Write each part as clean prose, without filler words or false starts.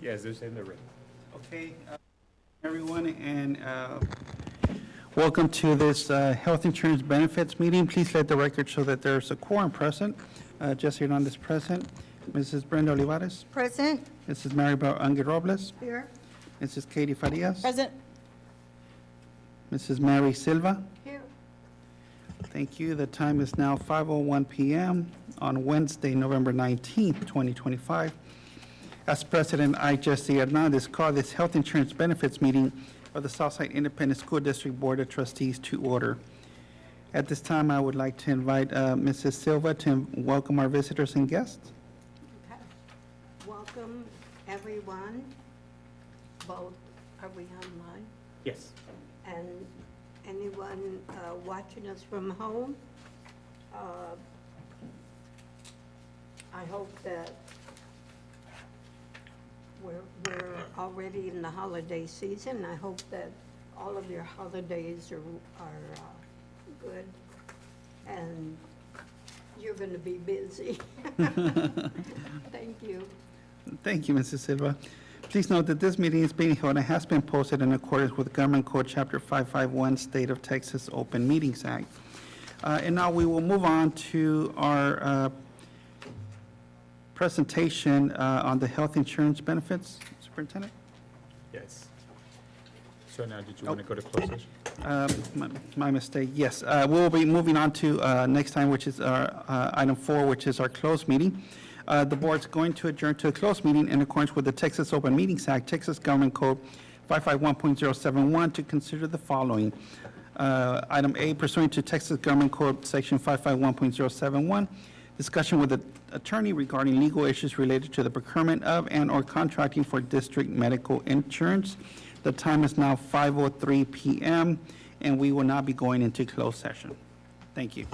Yes, they're saying they're ready. Okay, everyone, and welcome to this health insurance benefits meeting. Please let the record show that there's a quorum present. Jesse Hernandez present. Mrs. Brenda Olivares. Present. Mrs. Marybel Robles. Here. Mrs. Katie Farias. Present. Mrs. Mary Silva. Here. Thank you. The time is now 5:01 p.m. on Wednesday, November 19th, 2025. As President, I, Jesse Hernandez, call this health insurance benefits meeting of the Southside Independent School District Board of Trustees to order. At this time, I would like to invite Mrs. Silva to welcome our visitors and guests. Okay. Welcome, everyone. Both, are we online? Yes. And anyone watching us from home? I hope that we're already in the holiday season. I hope that all of your holidays are good and you're going to be busy. Thank you. Thank you, Mrs. Silva. Please note that this meeting is being held and has been posted in accordance with Government Code Chapter 551, State of Texas Open Meetings Act. And now we will move on to our presentation on the health insurance benefits. Superintendent? Yes. So now, did you want to go to closed session? My mistake, yes. We'll be moving on to next time, which is our item 4, which is our closed meeting. The board's going to adjourn to a closed meeting in accordance with the Texas Open Meetings Act, Texas Government Code 551.071, to consider the following. Item A, pursuant to Texas Government Code Section 551.071, discussion with the attorney regarding legal issues related to the procurement of and/or contracting for district medical insurance. The time is now 5:03 p.m., and we will not be going into closed session. Thank you.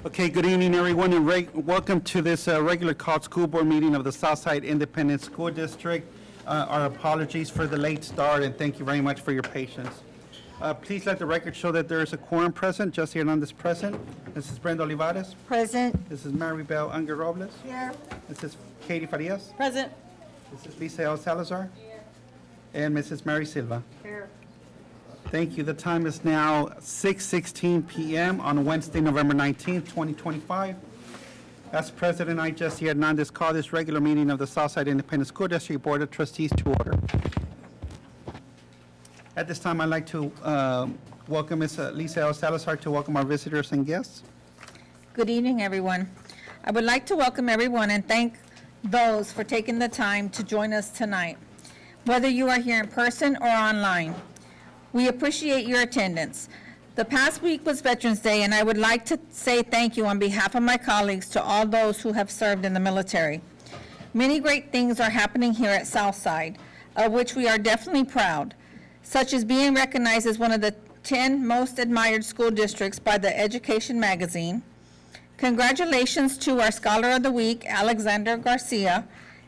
Okay, good evening, everyone, and welcome to this regular called school board meeting of the Southside Independent School District. Our apologies for the late start, and thank you very much for your patience. Please let the record show that there is a quorum present. Jesse Hernandez present. Mrs. Brenda Olivares. Present. Mrs. Marybel Unger Robles. Here. Mrs. Katie Farias. Present. Mrs. Lisa L. Salazar. And Mrs. Mary Silva. Here. Thank you. The time is now 6:16 p.m. on Wednesday, November 19th, 2025. As President, I, Jesse Hernandez, call this regular meeting of the Southside Independent School District Board of Trustees to order. At this time, I'd like to welcome Ms. Lisa L. Salazar to welcome our visitors and guests. Good evening, everyone. I would like to welcome everyone and thank those for taking the time to join us tonight, whether you are here in person or online. We appreciate your attendance. The past week was Veterans Day, and I would like to say thank you on behalf of my colleagues to all those who have served in the military. Many great things are happening here at Southside, of which we are definitely proud, such as being recognized as one of the 10 most admired school districts by the Education magazine. Congratulations to our Scholar of the Week, Alexander Garcia,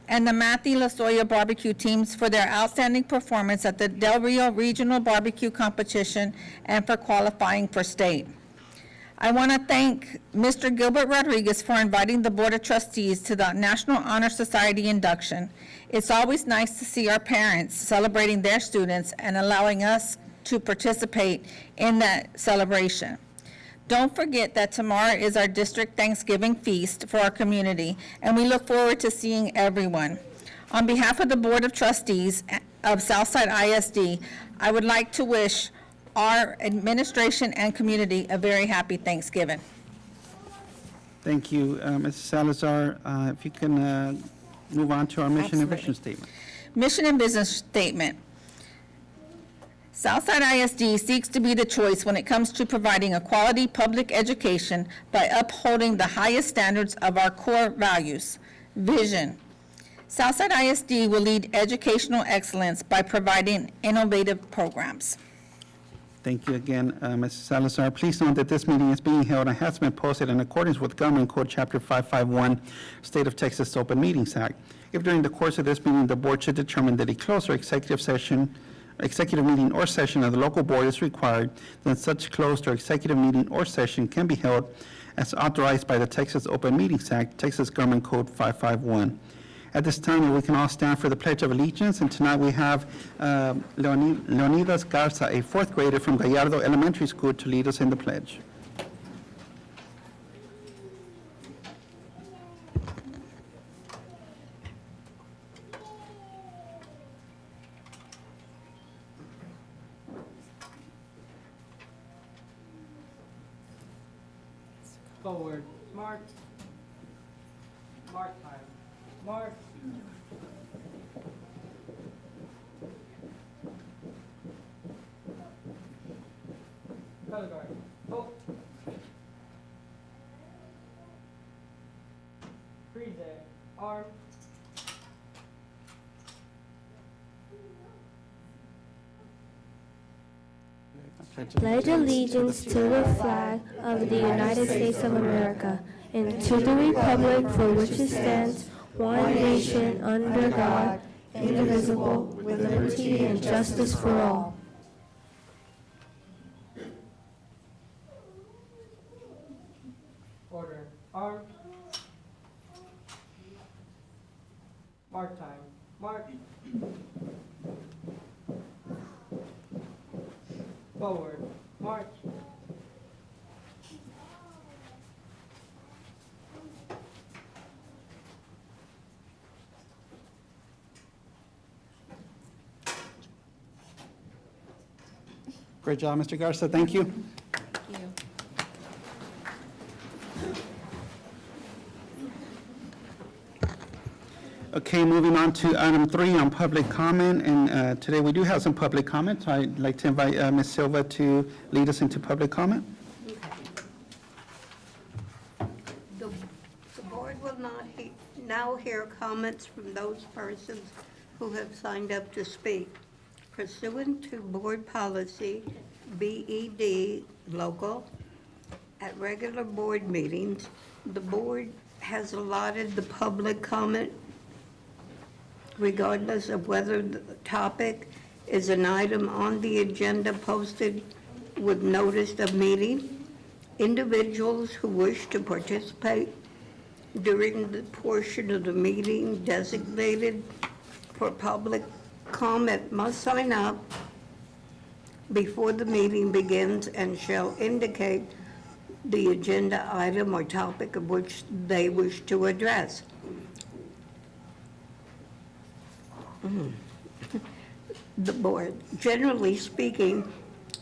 and the Matthew Lozoya barbecue teams for their outstanding performance at the Del Rio Regional Barbecue Competition and for qualifying for state. I want to thank Mr. Gilbert Rodriguez for inviting the Board of Trustees to the National Honor Society induction. It's always nice to see our parents celebrating their students and allowing us to participate in that celebration. Don't forget that tomorrow is our district Thanksgiving feast for our community, and we look forward to seeing everyone. On behalf of the Board of Trustees of Southside ISD, I would like to wish our administration and community a very happy Thanksgiving. Thank you, Mrs. Salazar. If you can move on to our mission and vision statement. Mission and business statement. Southside ISD seeks to be the choice when it comes to providing a quality public education by upholding the highest standards of our core values. Vision. Southside ISD will lead educational excellence by providing innovative programs. Thank you again, Mrs. Salazar. Please note that this meeting is being held and has been posted in accordance with Government Code Chapter 551, State of Texas Open Meetings Act. If during the course of this meeting, the board should determine that a closed or executive meeting or session of the local board is required, then such closed or executive meeting or session can be held as authorized by the Texas Open Meetings Act, Texas Government Code 551. At this time, we can all stand for the Pledge of Allegiance, and tonight we have Leonidas Garza, a fourth grader from Gallardo Elementary School, to lead us in the pledge. Forward, march. Mark time. March. Color guard. Oh. Freeze there. Arm. Pledge allegiance to the flag of the United States of America and to the republic for which it stands, one nation, under God, indivisible, with liberty and justice for all. Order. Arm. Mark time. Mark. Forward. March. Great job, Mr. Garza. Thank you. Thank you. Okay, moving on to item 3 on public comment, and today we do have some public comment. I'd like to invite Ms. Silva to lead us into public comment. The board will not now hear comments from those persons who have signed up to speak. Pursuant to board policy BED local at regular board meetings, the board has allotted the public comment regardless of whether the topic is an item on the agenda posted with notice of meeting. Individuals who wish to participate during the portion of the meeting designated for public comment must sign up before the meeting begins and shall indicate the agenda item or topic of which they wish to address. The board, generally speaking,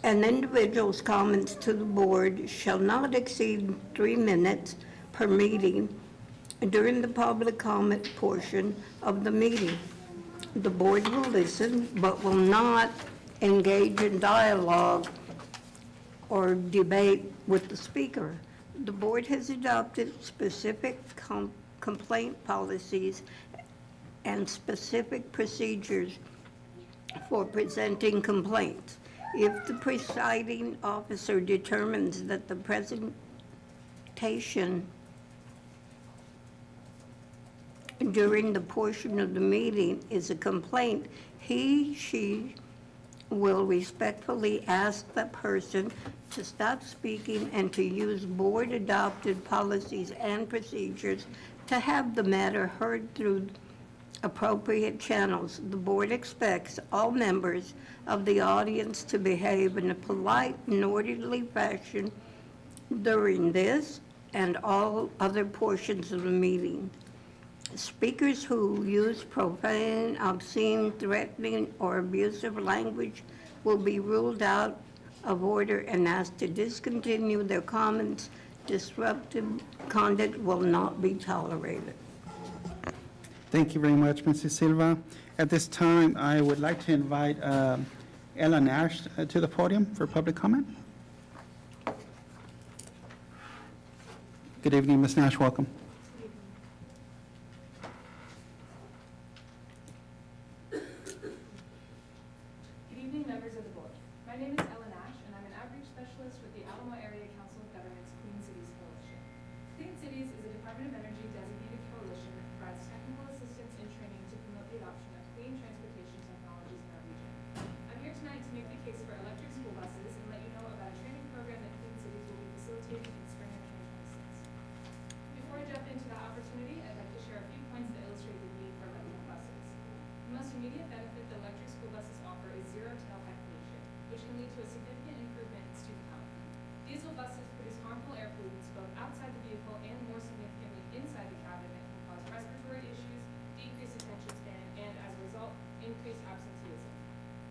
an individual's comments to the board shall not exceed 3 minutes per meeting during the public comment portion of the meeting. The board will listen, but will not engage in dialogue or debate with the speaker. The board has adopted specific complaint policies and specific procedures for presenting complaints. If the presiding officer determines that the presentation during the portion of the meeting is a complaint, she will respectfully ask the person to stop speaking and to use board-adopted policies and procedures to have the matter heard through appropriate channels. The board expects all members of the audience to behave in a polite and orderly fashion during this and all other portions of the meeting. Speakers who use profane, obscene, threatening, or abusive language will be ruled out of order and asked to discontinue their comments. Disruptive conduct will not be tolerated. Thank you very much, Mrs. Silva. At this time, I would like to invite Ella Nash to the podium for public comment. Good evening, Ms. Nash, welcome. Good evening, members of the board. My name is Ella Nash, and I'm an outreach specialist with the Alamo Area Council of Governments Clean Cities Coalition. Clean Cities is a Department of Energy designated coalition that provides technical assistance and training to promote the adoption of clean transportation technologies in our region. I'm here tonight to make the case for electric school buses and let you know about a training program that Clean Cities will be facilitating in spring of 2026. Before I jump into that opportunity, I'd like to share a few points that illustrate the need for electric buses. The most immediate benefit that electric school buses offer is zero tailpipe pollution, which can lead to a significant improvement in student health. Diesel buses produce harmful air pollutants both outside the vehicle and more significantly inside the cabin that can cause respiratory issues, decrease attention span, and as a result, increase absenteeism.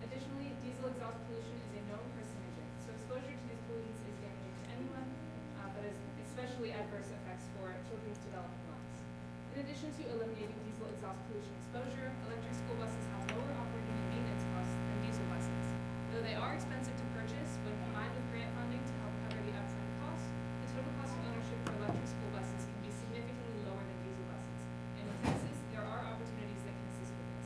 Additionally, diesel exhaust pollution is a known carcinogen, so exposure to these pollutants is damaging to anyone, but has especially adverse effects for children's developing lungs. In addition to eliminating diesel exhaust pollution exposure, electric school buses have lower operating and maintenance costs than diesel buses. Though they are expensive to purchase, when combined with grant funding to help cover the upfront costs, the total cost of ownership for electric school buses can be significantly lower than diesel buses. And in Texas, there are opportunities that can assist with this.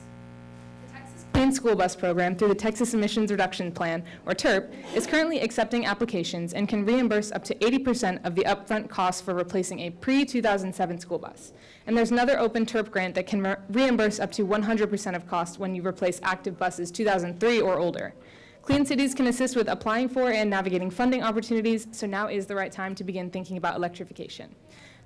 The Texas Clean School Bus Program, through the Texas Emissions Reduction Plan, or TERP, is currently accepting applications and can reimburse up to 80% of the upfront costs for replacing a pre-2007 school bus. And there's another open TERP grant that can reimburse up to 100% of cost when you replace active buses 2003 or older. Clean Cities can assist with applying for and navigating funding opportunities, so now is the right time to begin thinking about electrification.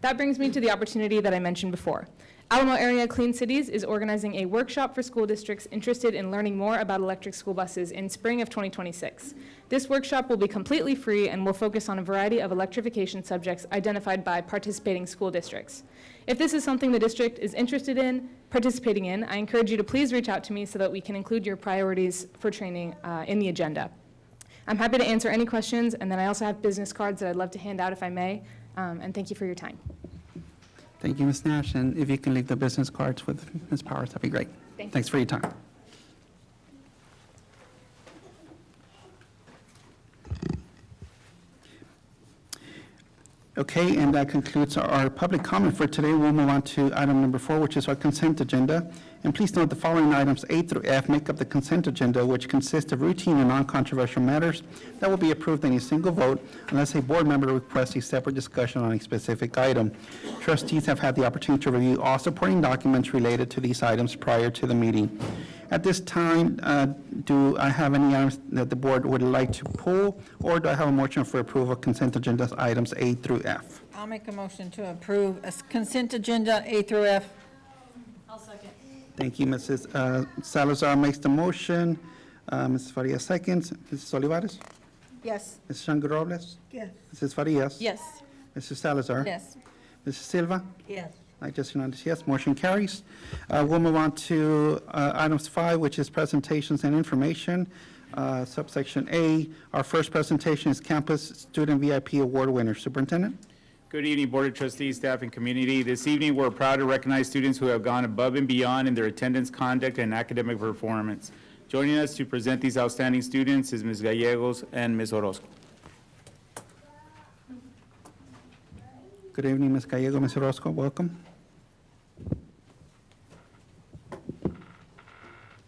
That brings me to the opportunity that I mentioned before. Alamo Area Clean Cities is organizing a workshop for school districts interested in learning more about electric school buses in spring of 2026. This workshop will be completely free and will focus on a variety of electrification subjects identified by participating school districts. If this is something the district is interested in participating in, I encourage you to please reach out to me so that we can include your priorities for training in the agenda. I'm happy to answer any questions, and then I also have business cards that I'd love to hand out if I may, and thank you for your time. Thank you, Ms. Nash, and if you can leave the business cards with Ms. Powers, that'd be great. Thanks for your time. Okay, and that concludes our public comment for today. We'll move on to item number 4, which is our consent agenda. And please note the following items, A through F, make up the consent agenda, which consists of routine and non-controversial matters that will be approved in a single vote unless a board member requests a separate discussion on a specific item. Trustees have had the opportunity to review all supporting documents related to these items prior to the meeting. At this time, do I have any items that the board would like to pull, or do I have a motion for approval of consent agenda items A through F? I'll make a motion to approve a consent agenda A through F. Thank you, Mrs. Salazar makes the motion. Mrs. Farias seconds. Mrs. Olivares? Yes. Mrs. Shango Robles? Yes. Mrs. Farias? Yes. Mrs. Salazar? Yes. Mrs. Silva? Yes. I just Hernandez, yes, motion carries. We'll move on to items 5, which is presentations and information. Subsection A, our first presentation is Campus Student VIP Award winner. Superintendent? Good evening, Board of Trustees, staff, and community. This evening, we're proud to recognize students who have gone above and beyond in their attendance, conduct, and academic performance. Joining us to present these outstanding students is Ms. Gallego and Ms. Orozco. Good evening, Ms. Gallego, Ms. Orozco, welcome.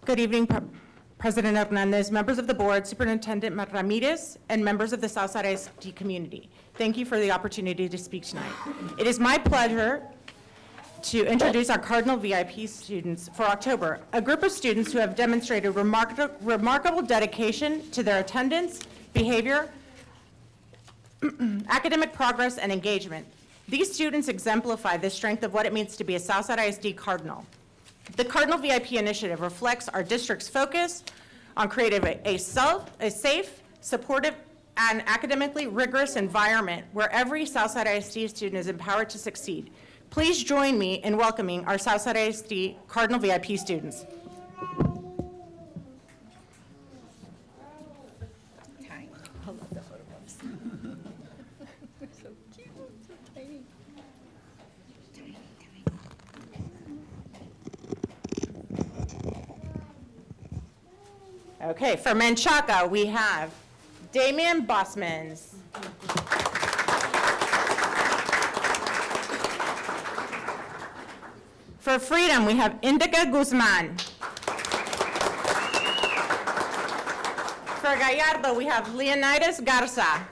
Good evening, President Hernandez, members of the board, Superintendent Ramirez, and members of the Southside ISD community. Thank you for the opportunity to speak tonight. It is my pleasure to introduce our Cardinal VIP students for October, a group of students who have demonstrated remarkable dedication to their attendance, behavior, academic progress, and engagement. These students exemplify the strength of what it means to be a Southside ISD Cardinal. The Cardinal VIP initiative reflects our district's focus on creating a safe, supportive, and academically rigorous environment where every Southside ISD student is empowered to succeed. Please join me in welcoming our Southside ISD Cardinal VIP students. Okay, for Menchaca, we have Damian Bosmans. For Freedom, we have Indica Guzman. For Gallardo, we have Leonidas Garza.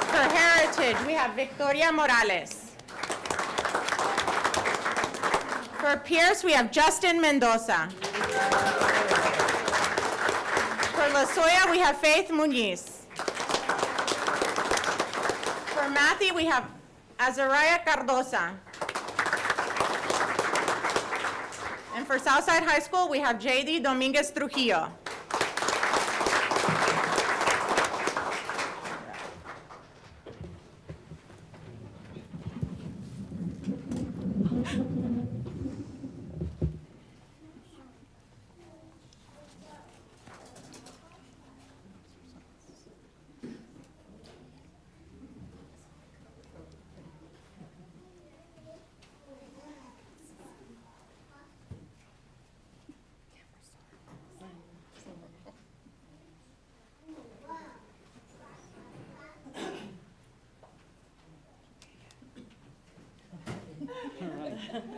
For Heritage, we have Victoria Morales. For Pierce, we have Justin Mendoza. For La Soya, we have Faith Muñiz. For Matthew, we have Azariah Cardosa. And for Southside High School, we have J.D. Dominguez Trujillo.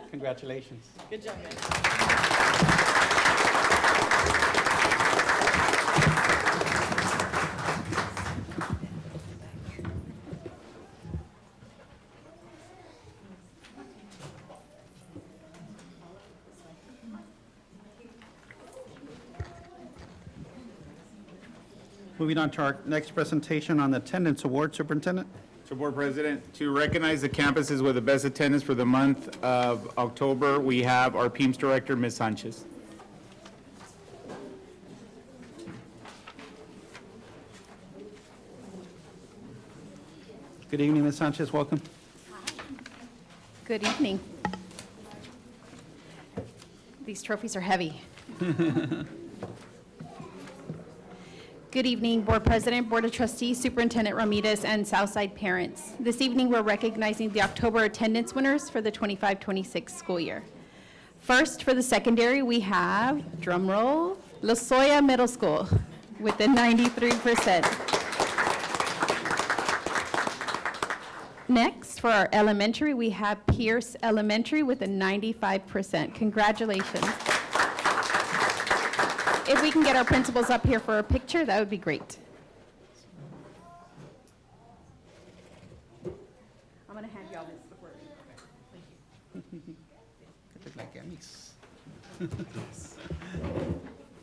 Congratulations. Good job, guys. Moving on to our next presentation on the attendance award. Superintendent? So, Board President, to recognize the campuses with the best attendance for the month of October, we have our PEAMS Director, Ms. Sanchez. Good evening, Ms. Sanchez, welcome. Good evening. These trophies are heavy. Good evening, Board President, Board of Trustees, Superintendent Ramirez, and Southside parents. This evening, we're recognizing the October attendance winners for the 25-26 school year. First, for the secondary, we have, drum roll, La Soya Middle School with a 93%. Next, for our elementary, we have Pierce Elementary with a 95%. Congratulations. If we can get our principals up here for a picture, that would be great. I'm going to hand y'all this before. Look like Emmys.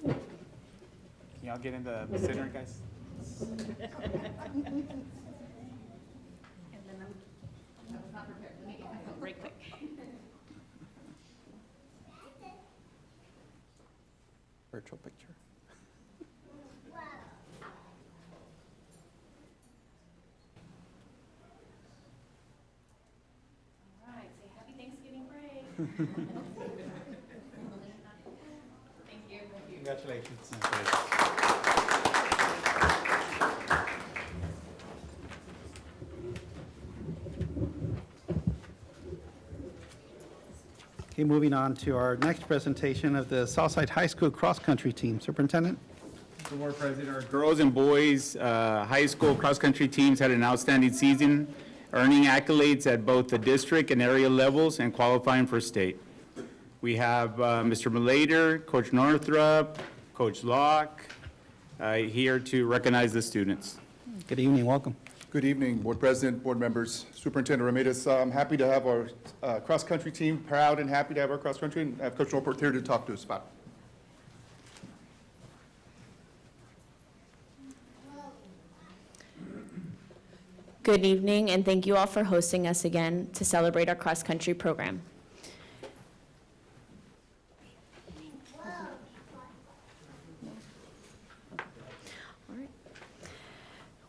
Can y'all get in the center, guys? Right quick. Virtual picture. All right, say happy Thanksgiving break. Thank you. Congratulations. Okay, moving on to our next presentation of the Southside High School cross-country team. Superintendent? Mr. Board President, our girls and boys high school cross-country teams had an outstanding season, earning accolades at both the district and area levels and qualifying for state. We have Mr. Mihleder, Coach Northrup, Coach Locke here to recognize the students. Good evening, welcome. Good evening, Board President, board members, Superintendent Ramirez. I'm happy to have our cross-country team, proud and happy to have our cross-country, and have Coach Northrup here to talk to us about it. Good evening, and thank you all for hosting us again to celebrate our cross-country program.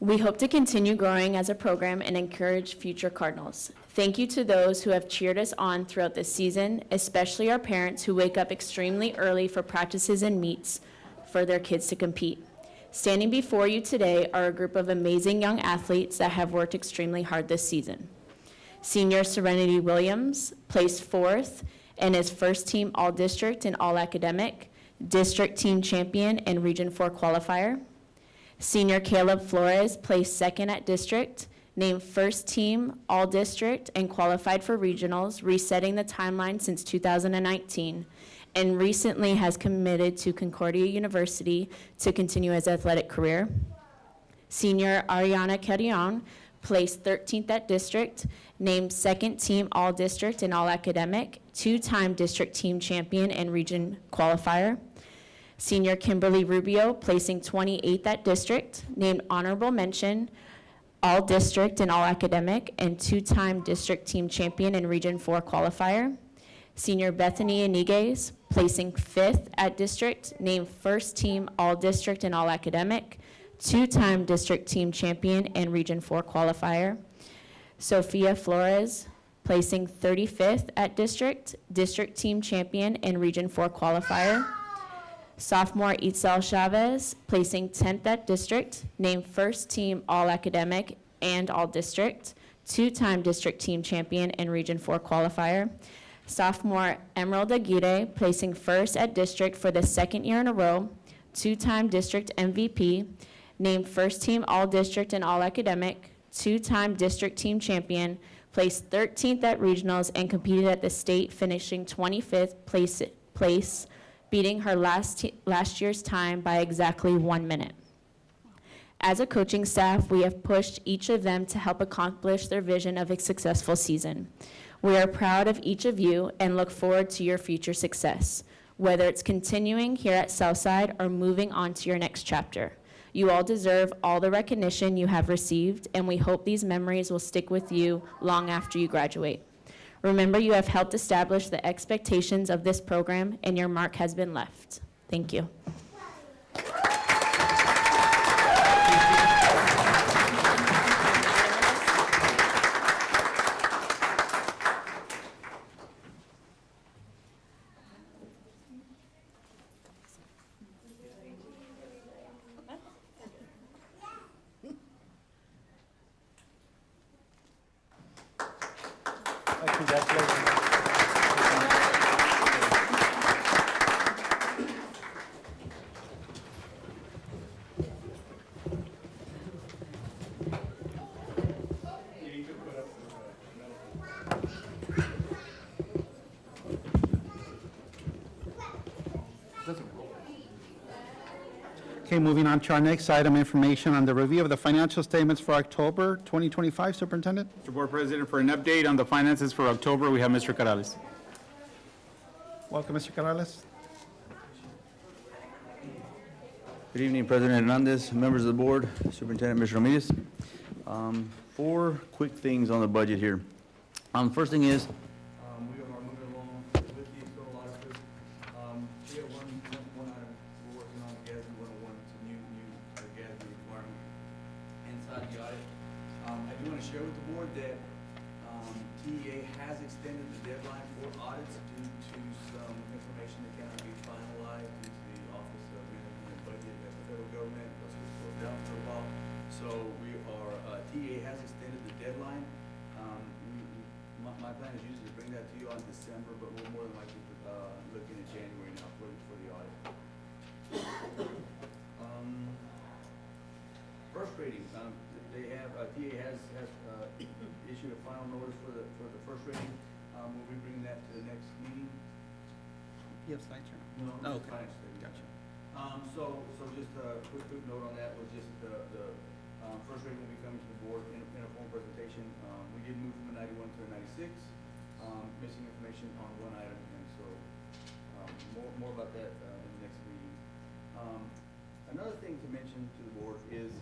We hope to continue growing as a program and encourage future Cardinals. Thank you to those who have cheered us on throughout this season, especially our parents who wake up extremely early for practices and meets for their kids to compete. Standing before you today are a group of amazing young athletes that have worked extremely hard this season. Senior Serenity Williams placed 4th and is first team All-District and All-Academic, District Team Champion and Region 4 qualifier. Senior Caleb Flores placed 2nd at district, named first team All-District and qualified for regionals, resetting the timeline since 2019, and recently has committed to Concordia University to continue his athletic career. Senior Ariana Carrion placed 13th at district, named 2nd team All-District and All-Academic, 2-time district team champion and region qualifier. Senior Kimberly Rubio placing 28th at district, named honorable mention, All-District and All-Academic, and 2-time district team champion and Region 4 qualifier. Senior Bethany Iniguez placing 5th at district, named first team All-District and All-Academic, 2-time district team champion and Region 4 qualifier. Sophia Flores placing 35th at district, district team champion and Region 4 qualifier. Sophomore Itzel Chavez placing 10th at district, named first team All-Academic and All-District, 2-time district team champion and Region 4 qualifier. Sophomore Emerald Aguirre placing 1st at district for the 2nd year in a row, 2-time district MVP, named first team All-District and All-Academic, 2-time district team champion, placed 13th at regionals and competed at the state, finishing 25th place, beating her last year's time by exactly 1 minute. As a coaching staff, we have pushed each of them to help accomplish their vision of a successful season. We are proud of each of you and look forward to your future success, whether it's continuing here at Southside or moving on to your next chapter. You all deserve all the recognition you have received, and we hope these memories will stick with you long after you graduate. Remember, you have helped establish the expectations of this program, and your mark has been left. Thank you. Okay, moving on to our next item, information on the review of the financial statements for October 2025, Superintendent. Mr. Board President, for an update on the finances for October, we have Mr. Carrales. Welcome, Mr. Carrales. Good evening, President Hernandez, members of the board, Superintendent Mr. Ramirez. Four quick things on the budget here. First thing is, we are moving along with the external auditors. We have one item we're working on, GASB 101, it's a new GASB requirement inside the audit. I do want to share with the board that TEA has extended the deadline for audits due to some information that cannot be finalized due to the Office of Management and Budget at the federal government, plus it's slowed down for a while. So TEA has extended the deadline. My plan is usually to bring that to you on December, but we're more than likely looking at January now for the audit. First rating, they have, TEA has issued a final notice for the first rating. We'll be bringing that to the next meeting. You have slides, sir? No, Oh, it's okay. fine, it's Gotcha. So just a quick note on that was just the first rating will be coming to the board in a formal presentation. We did move from a 91 to a 96, missing information on one item, and so more about that in the next meeting. Another thing to mention to the board is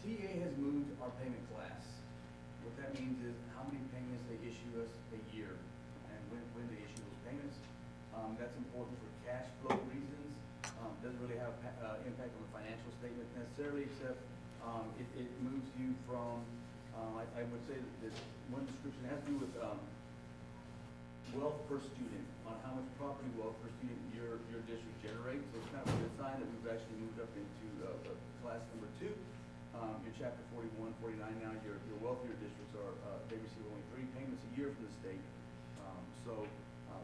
TA has moved our payment class. What that means is how many payments they issue us a year and when they issue those payments. That's important for cash flow reasons. Doesn't really have impact on the financial statement necessarily, except it moves you from, I would say that one description has to do with wealth per student, on how much property wealth per student your district generates. So it's kind of a good sign that we've actually moved up into class number 2. Your chapter 41, 49 now, your wealthier districts are, they receive only 3 payments a year from the state.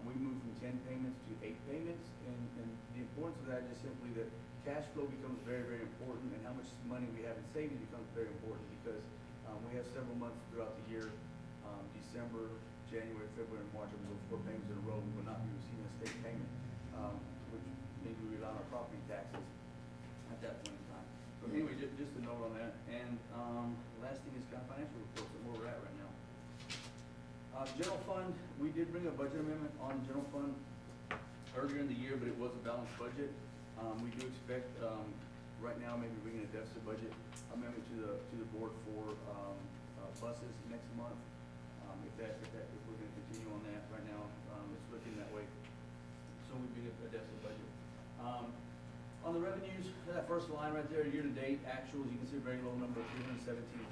We moved from 10 payments to 8 payments, and the importance of that is simply that cash flow becomes very, very important, and how much money we have in savings becomes very important, because we have several months throughout the year, December, January, February, and March, of those 4 payments in a row, we will not be receiving a state payment, which means we rely on our property taxes at that point in time. So anyway, just a note on that, and the last thing is kind of financial reports and where we're at right now. General fund, we did bring a budget amendment on general fund earlier in the year, but it was a balanced budget. We do expect, right now, maybe bringing a deficit budget amendment to the board for buses next month. If we're gonna continue on that, right now, it's looking that way. So we bring a deficit budget. On the revenues, that first line right there, year-to-date actuals, you can see a very low number, $317,000.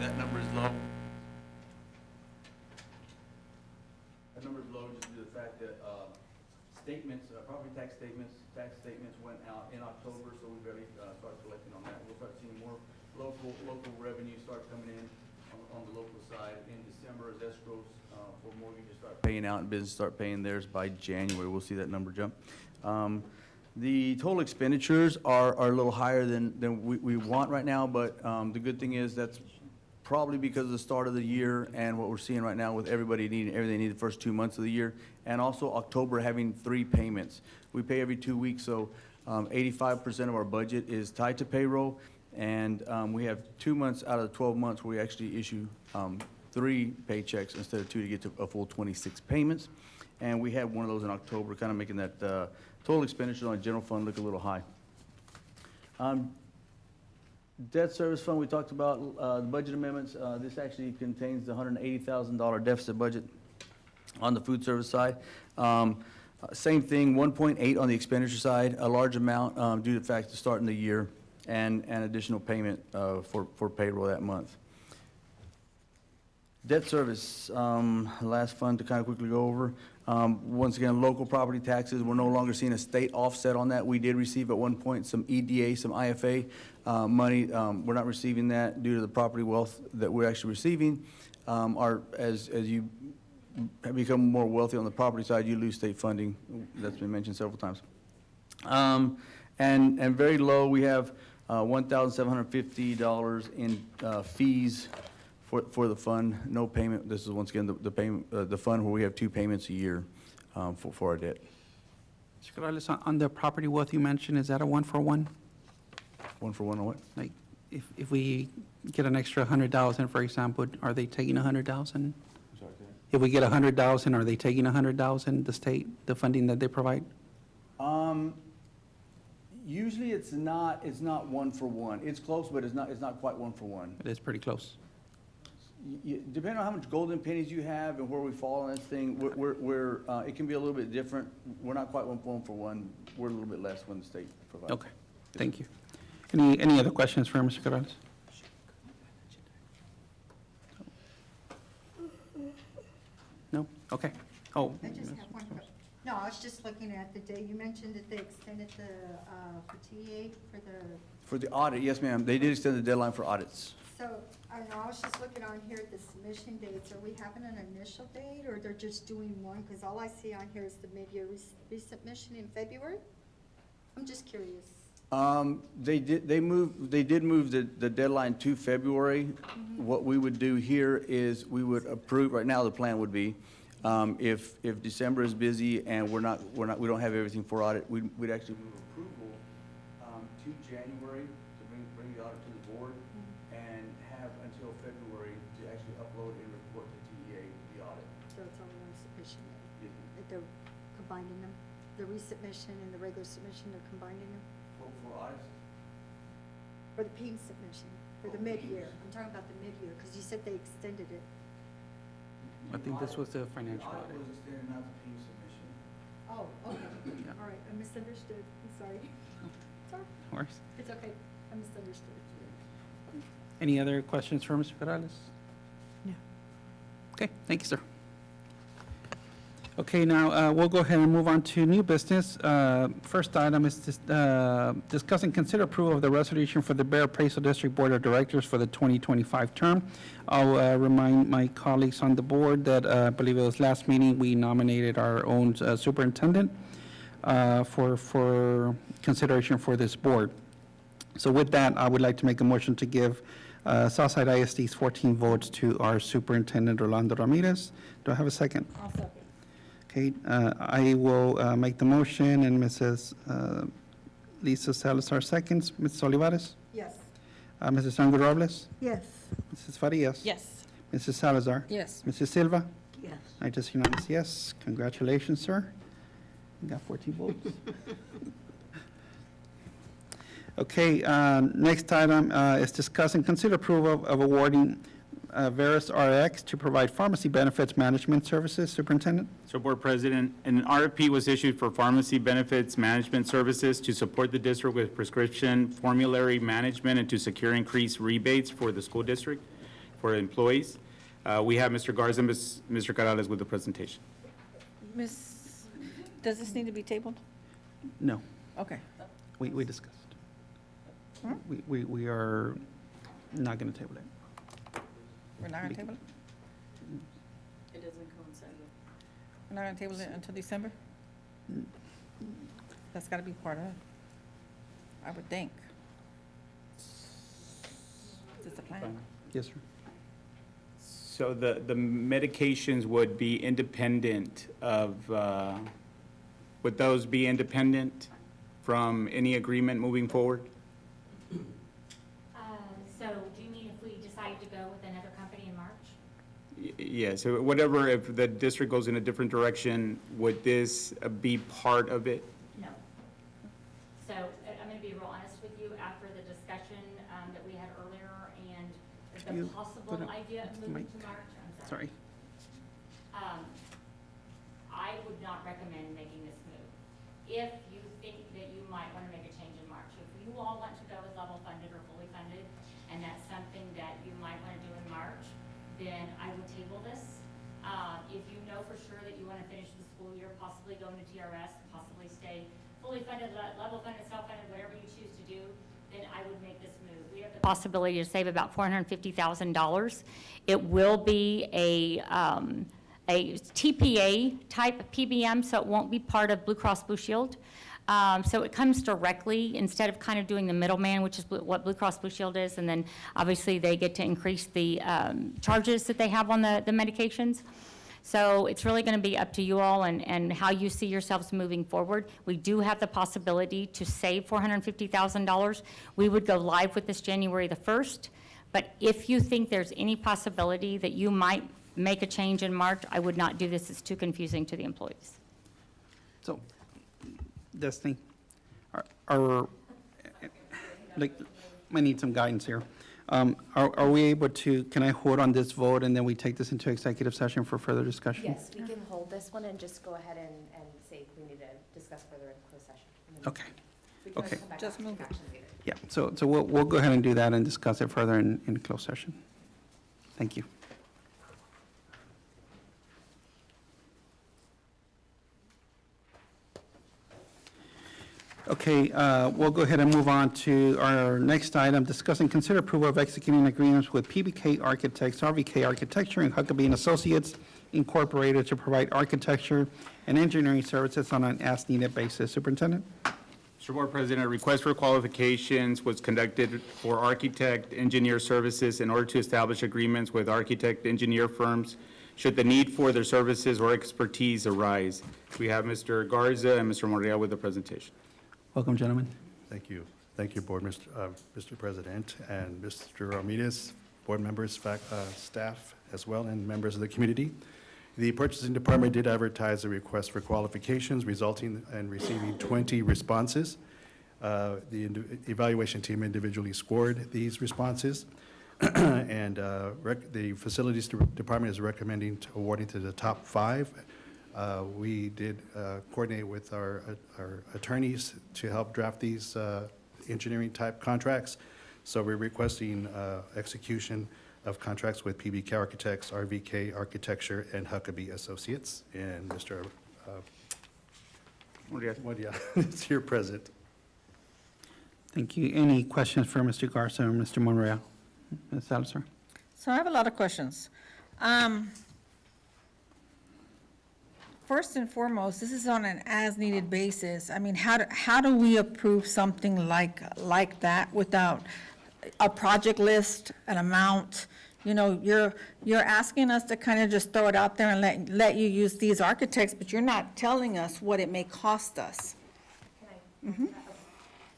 That number is low. That number is low just due to the fact that statements, property tax statements went out in October, so we barely started collecting on that. We'll start seeing more local revenue start coming in on the local side in December as escrows for mortgages start paying out and business start paying theirs by January. We'll see that number jump. The total expenditures are a little higher than we want right now, but the good thing is that's probably because of the start of the year and what we're seeing right now with everybody needing everything they need the first 2 months of the year, and also October having 3 payments. We pay every 2 weeks, so 85% of our budget is tied to payroll, and we have 2 months out of the 12 months where we actually issue 3 paychecks instead of 2 to get to a full 26 payments. And we had one of those in October, kind of making that total expenditure on the general fund look a little high. Debt service fund, we talked about the budget amendments. This actually contains the $180,000 deficit budget on the food service side. Same thing, 1.8 on the expenditure side, a large amount due to the fact of starting the year and an additional payment for payroll that month. Debt service, last fund to kind of quickly go over. Once again, local property taxes, we're no longer seeing a state offset on that. We did receive at one point some EDA, some IFA money. We're not receiving that due to the property wealth that we're actually receiving. As you have become more wealthy on the property side, you lose state funding. That's been mentioned several times. And very low, we have $1,750 in fees for the fund, no payment. This is once again the payment, the fund where we have 2 payments a year for our debt. Mr. Corrales, on the property wealth you mentioned, is that a one-for-one? One for one on what? Like, if we get an extra 100,000, for example, are they taking 100,000? If we get 100,000, are they taking 100,000, the state, the funding that they provide? Usually it's not one for one. It's close, but it's not quite one for one. It is pretty close. Depending on how much golden pennies you have and where we fall on this thing, it can be a little bit different. We're not quite one for one. We're a little bit less when the state provides. Okay, thank you. Any other questions for Mr. Corrales? No? Okay. Oh, I just have one question. No, I was just looking at the day, you mentioned that they extended the, for TA for the, For the audit, yes, ma'am. They did extend the deadline for audits. so, I don't know, I was just looking on here at the submission dates. Are we having an initial date, or they're just doing one? Because all I see on here is the mid-year resubmission in February. I'm just curious. They did move the deadline to February. What we would do here is we would approve, right now the plan would be, if December is busy and we don't have everything for audit, we'd actually move approval to January to bring the audit to the board and have until February to actually upload and report to TEA the audit. So it's all one submission. Yes, ma'am. They're combining them? The resubmission and the regular submission, they're combining them? For audits? For the P submission, for the mid-year. I'm talking about the mid-year, because you said they extended it. I think this was the financial The audit audit. was extended, not the P submission. Oh, okay. Yeah. All right, I misunderstood. I'm sorry. Sorry. Of course. It's okay. I misunderstood. Any other questions for Mr. Corrales? No. Okay, thank you, sir. Okay, now, we'll go ahead and move on to new business. First item is discuss and consider approval of the resolution for the Bear Appraisal District Board of Directors for the 2025 term. I'll remind my colleagues on the board that I believe it was last meeting, we nominated our own superintendent for consideration for this board. So with that, I would like to make a motion to give Southside ISD's 14 votes to our superintendent, Rolando Ramirez. Do I have a second? I'll second. Okay, I will make the motion, and Mrs. Lisa Salazar seconds. Mrs. Olivares? Yes. Mrs. Angu Robles? Yes. Mrs. Farias? Yes. Mrs. Salazar? Yes. Mrs. Silva? Yes. I just unanimous yes. Congratulations, sir. You got 14 votes. Okay, next item is discuss and consider approval of awarding VerusRx to provide pharmacy benefits management services. Superintendent? So, Board President, an RFP was issued for pharmacy benefits management services to support the district with prescription formulary management and to secure increased rebates for the school district for employees. We have Mr. Garza and Mr. Carrales with the presentation. Does this need to be tabled? No, Okay. we discussed. We are not going to table it. We're not going to table it? It doesn't coincide with. We're not going to table it until December? That's got to be part of it, I would think. Is this the plan? Yes, sir. So the medications would be independent of, would those be independent from any agreement moving forward? So do you mean if we decide to go with another company in March? Yeah, so whatever, if the district goes in a different direction, would this be part of it? No. So I'm going to be real honest with you, after the discussion that we had earlier and the You possible put it- idea of moving to March, I'm sorry. I would not recommend making this move. If you think that you might want to make a change in March, if you all want to go as level funded or fully funded, and that's something that you might want to do in March, then I would table this. If you know for sure that you want to finish the school year, possibly going to TRS, possibly stay fully funded, level funded, self-funded, whatever you choose to do, then I would make this move. We have the possibility to save about $450,000. It will be a TPA type PBM, so it won't be part of Blue Cross Blue Shield. So it comes directly, instead of kind of doing the middleman, which is what Blue Cross Blue Shield is, and then obviously they get to increase the charges that they have on the medications. So it's really going to be up to you all and how you see yourselves moving forward. We do have the possibility to save $450,000. We would go live with this January the 1st, but if you think there's any possibility that you might make a change in March, I would not do this. It's too confusing to the employees. So, Destiny, are, like, I need some guidance here. Are we able to, can I hold on this vote and then we take this into executive session for further discussion? Yes, we can hold this one and just go ahead and say if we need to discuss further in closed session. And then Okay, we can okay. come back Just and move take it. action later. Yeah, so we'll go ahead and do that and discuss it further in closed session. Thank you. Okay, we'll go ahead and move on to our next item, discuss and consider approval of executing agreements with PBK Architects, RVK Architecture, and Huckabee and Associates Incorporated to provide architecture and engineering services on an as-needed basis. Superintendent? Mr. Board President, a request for qualifications was conducted for architect engineer services in order to establish agreements with architect engineer firms should the need for their services or expertise arise. We have Mr. Garza and Mr. Monreal with the presentation. Welcome, gentlemen. Thank you. Thank you, Board, Mr. President, and Mr. Ramirez, board members, staff as well, and members of the community. The Purchasing Department did advertise a request for qualifications, resulting in receiving 20 responses. The evaluation team individually scored these responses, and the Facilities Department is recommending awarding to the top 5. We did coordinate with our attorneys to help draft these engineering-type contracts. So we're requesting execution of contracts with PBK Architects, RVK Architecture, and Huckabee Associates. And Mr. Monreal is here present. Thank you. Any questions for Mr. Garza or Mr. Monreal? Ms. Salazar? So I have a lot of questions. First and foremost, this is on an as-needed basis. I mean, how do we approve something like that without a project list, an amount? You know, you're asking us to kind of just throw it out there and let you use these architects, but you're not telling us what it may cost us. Can I?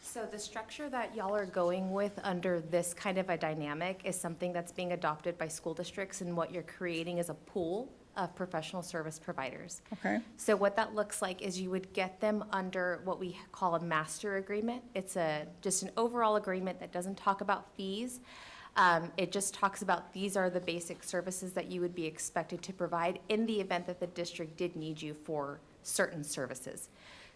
So the structure that y'all are going with under this kind of a dynamic is something that's being adopted by school districts, and what you're creating is a pool of professional service providers. Okay. So what that looks like is you would get them under what we call a master agreement. It's just an overall agreement that doesn't talk about fees. It just talks about these are the basic services that you would be expected to provide in the event that the district did need you for certain services.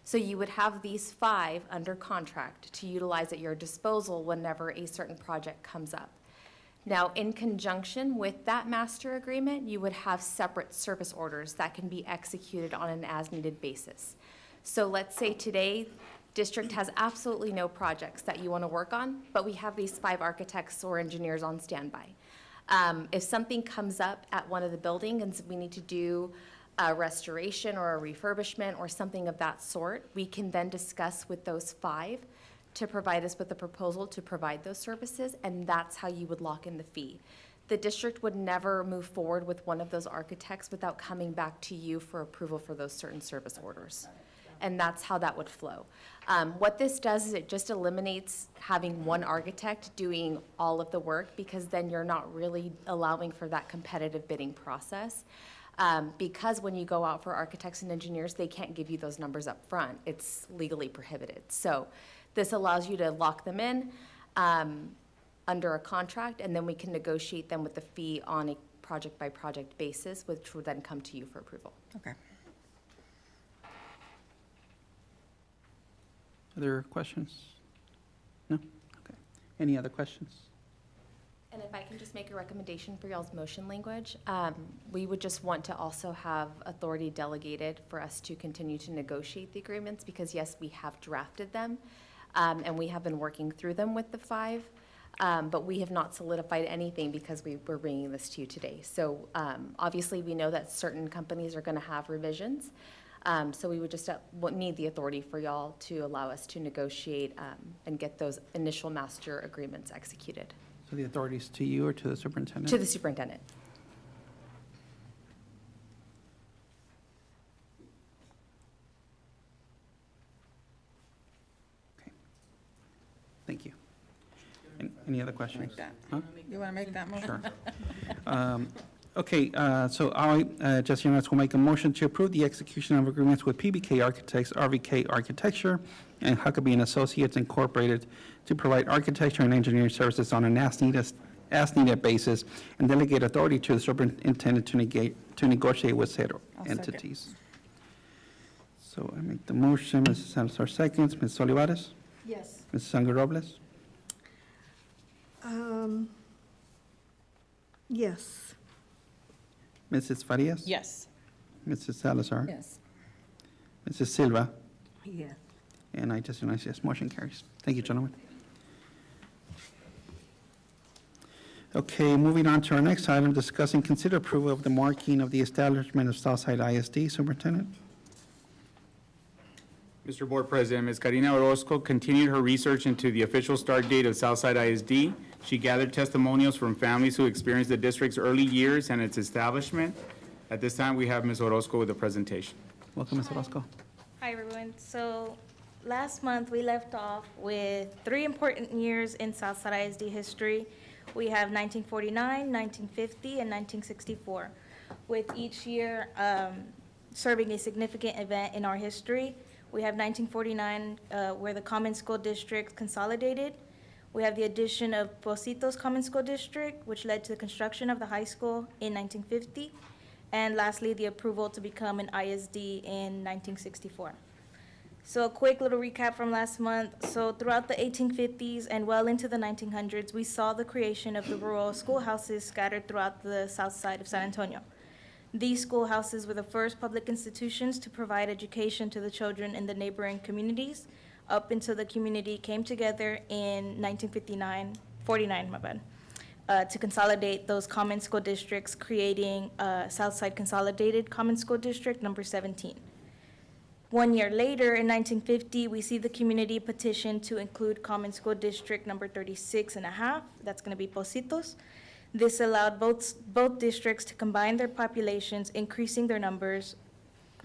So you would have these 5 under contract to utilize at your disposal whenever a certain project comes up. Now, in conjunction with that master agreement, you would have separate service orders that can be executed on an as-needed basis. So let's say today, district has absolutely no projects that you want to work on, but we have these 5 architects or engineers on standby. If something comes up at one of the buildings and we need to do a restoration or a refurbishment or something of that sort, we can then discuss with those 5 to provide us with a proposal to provide those services, and that's how you would lock in the fee. The district would never move forward with one of those architects without coming back to you for approval for those certain service orders. And that's how that would flow. What this does is it just eliminates having one architect doing all of the work, because then you're not really allowing for that competitive bidding process. Because when you go out for architects and engineers, they can't give you those numbers up front. It's legally prohibited. So this allows you to lock them in under a contract, and then we can negotiate them with the fee on a project-by-project basis, which would then come to you for approval. Okay. Other questions? No? Okay. Any other questions? And if I can just make a recommendation for y'all's motion language, we would just want to also have authority delegated for us to continue to negotiate the agreements, because yes, we have drafted them, and we have been working through them with the 5, but we have not solidified anything because we were bringing this to you today. So obviously, we know that certain companies are going to have revisions, so we would just need the authority for y'all to allow us to negotiate and get those initial master agreements executed. So the authorities to you or to the superintendent? To the superintendent. question. Make that. Huh? You want to make that motion? Sure. Okay, so I, Jesse Hernandez will make a motion to approve the execution of agreements with PBK Architects, RVK Architecture, and Huckabee and Associates Incorporated to provide architecture and engineering services on an as-needed basis, and delegate authority to the superintendent to negotiate with said I'll second. entities. So I make the motion, Mrs. Salazar seconds, Ms. Olivares, Yes. Mrs. Sangre Robles, Yes. Mrs. Farias. Yes. Mrs. Salazar. Yes. Mrs. Silva. Yes. And I just, yes, motion carries. Thank you, gentlemen. Okay, moving on to our next item, discussing consider approval of the marking of the establishment of Southside ISD. Superintendent? Mr. Board President, Ms. Karina Orozco continued her research into the official start date of Southside ISD. She gathered testimonials from families who experienced the district's early years and its establishment. At this time, we have Ms. Orozco with the presentation. Welcome, Ms. Orozco. Hi, everyone. So last month, we left off with 3 important years in Southside ISD history. We have 1949, 1950, and 1964, with each year serving a significant event in our history. We have 1949, where the Common School District consolidated. We have the addition of Pocitos Common School District, which led to the construction of the high school in 1950. And lastly, the approval to become an ISD in 1964. So a quick little recap from last month. So throughout the 1850s and well into the 1900s, we saw the creation of the rural schoolhouses scattered throughout the south side of San Antonio. These schoolhouses were the first public institutions to provide education to the children in the neighboring communities up until the community came together in 49, my bad, to consolidate those common school districts, creating Southside Consolidated Common School District number 17. 1 year later, in 1950, we see the community petition to include Common School District number 36.5, that's going to be Pocitos. This allowed both districts to combine their populations, increasing their numbers.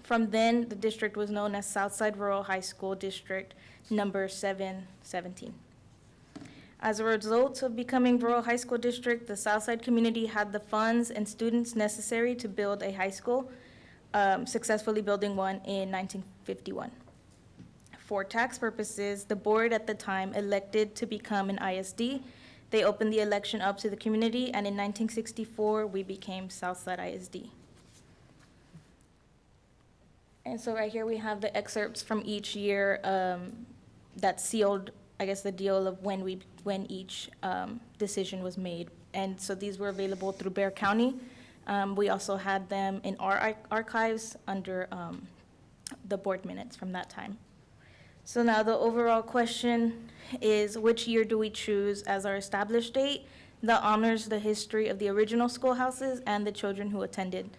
From then, the district was known as Southside Rural High School District number 717. As a result of becoming Rural High School District, the Southside community had the funds and students necessary to build a high school, successfully building one in 1951. For tax purposes, the board at the time elected to become an ISD. They opened the election up to the community, and in 1964, we became Southside ISD. And so right here we have the excerpts from each year that sealed, I guess, the deal of when each decision was made. And so these were available through Bexar County. We also had them in our archives under the board minutes from that time. So now the overall question is, which year do we choose as our established date that honors the history of the original schoolhouses and the children who attended?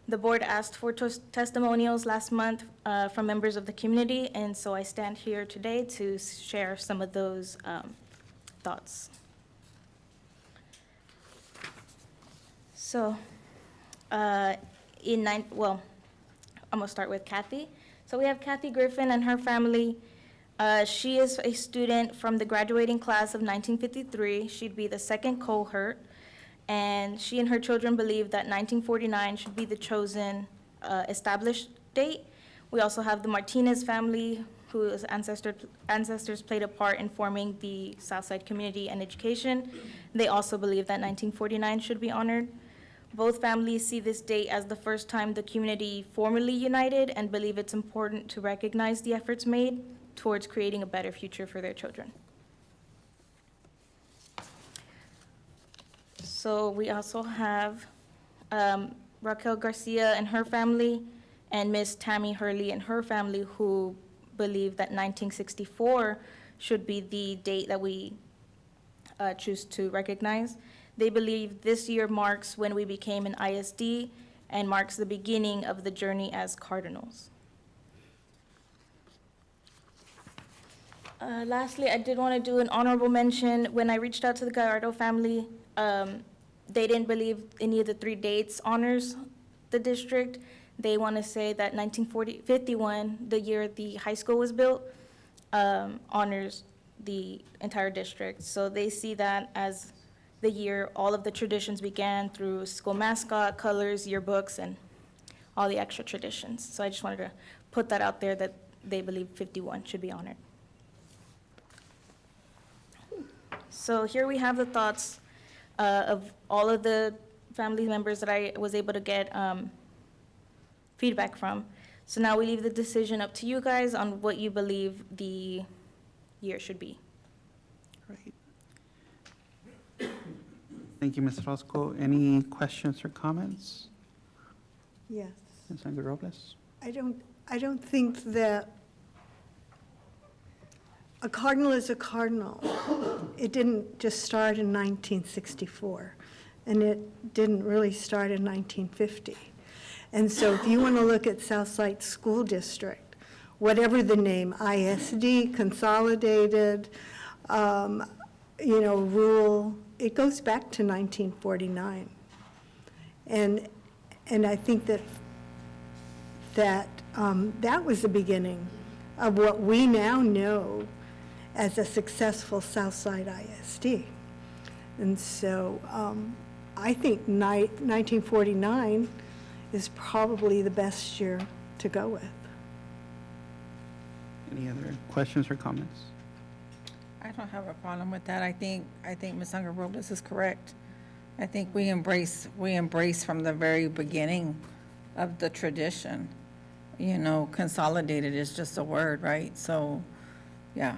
The board asked for testimonials last month from members of the community, and so I stand here today to share some of those thoughts. So, I'm gonna start with Kathy. So we have Kathy Griffin and her family. She is a student from the graduating class of 1953. She'd be the second cohort, and she and her children believe that 1949 should be the chosen established date. We also have the Martinez family, whose ancestors played a part in forming the Southside community and education. They also believe that 1949 should be honored. Both families see this date as the first time the community formally united and believe it's important to recognize the efforts made towards creating a better future for their children. So we also have Raquel Garcia and her family, and Miss Tammy Hurley and her family, who believe that 1964 should be the date that we choose to recognize. They believe this year marks when we became an ISD and marks the beginning of the journey as Cardinals. Lastly, I did want to do an honorable mention. When I reached out to the Gallardo family, they didn't believe any of the 3 dates honors the district. They want to say that 1951, the year the high school was built, honors the entire district. So they see that as the year all of the traditions began through school mascot, colors, yearbooks, and all the extra traditions. So I just wanted to put that out there that they believe 51 should be honored. So here we have the thoughts of all of the family members that I was able to get feedback from. So now we leave the decision up to you guys on what you believe the year should be. Great. Thank you, Ms. Orozco. Any questions or comments? Yes. Ms. Robles? I don't think that a cardinal is a cardinal. It didn't just start in 1964, and it didn't really start in 1950. And so if you want to look at Southside School District, whatever the name, ISD, consolidated, rural, it goes back to 1949. And I think that was the beginning of what we now know as a successful Southside ISD. And so I think 1949 is probably the best year to go with. Any other questions or comments? I don't have a problem with that. I think Ms. Unger Robles is correct. I think we embrace from the very beginning of the tradition. Consolidated is just a word, right? So, yeah.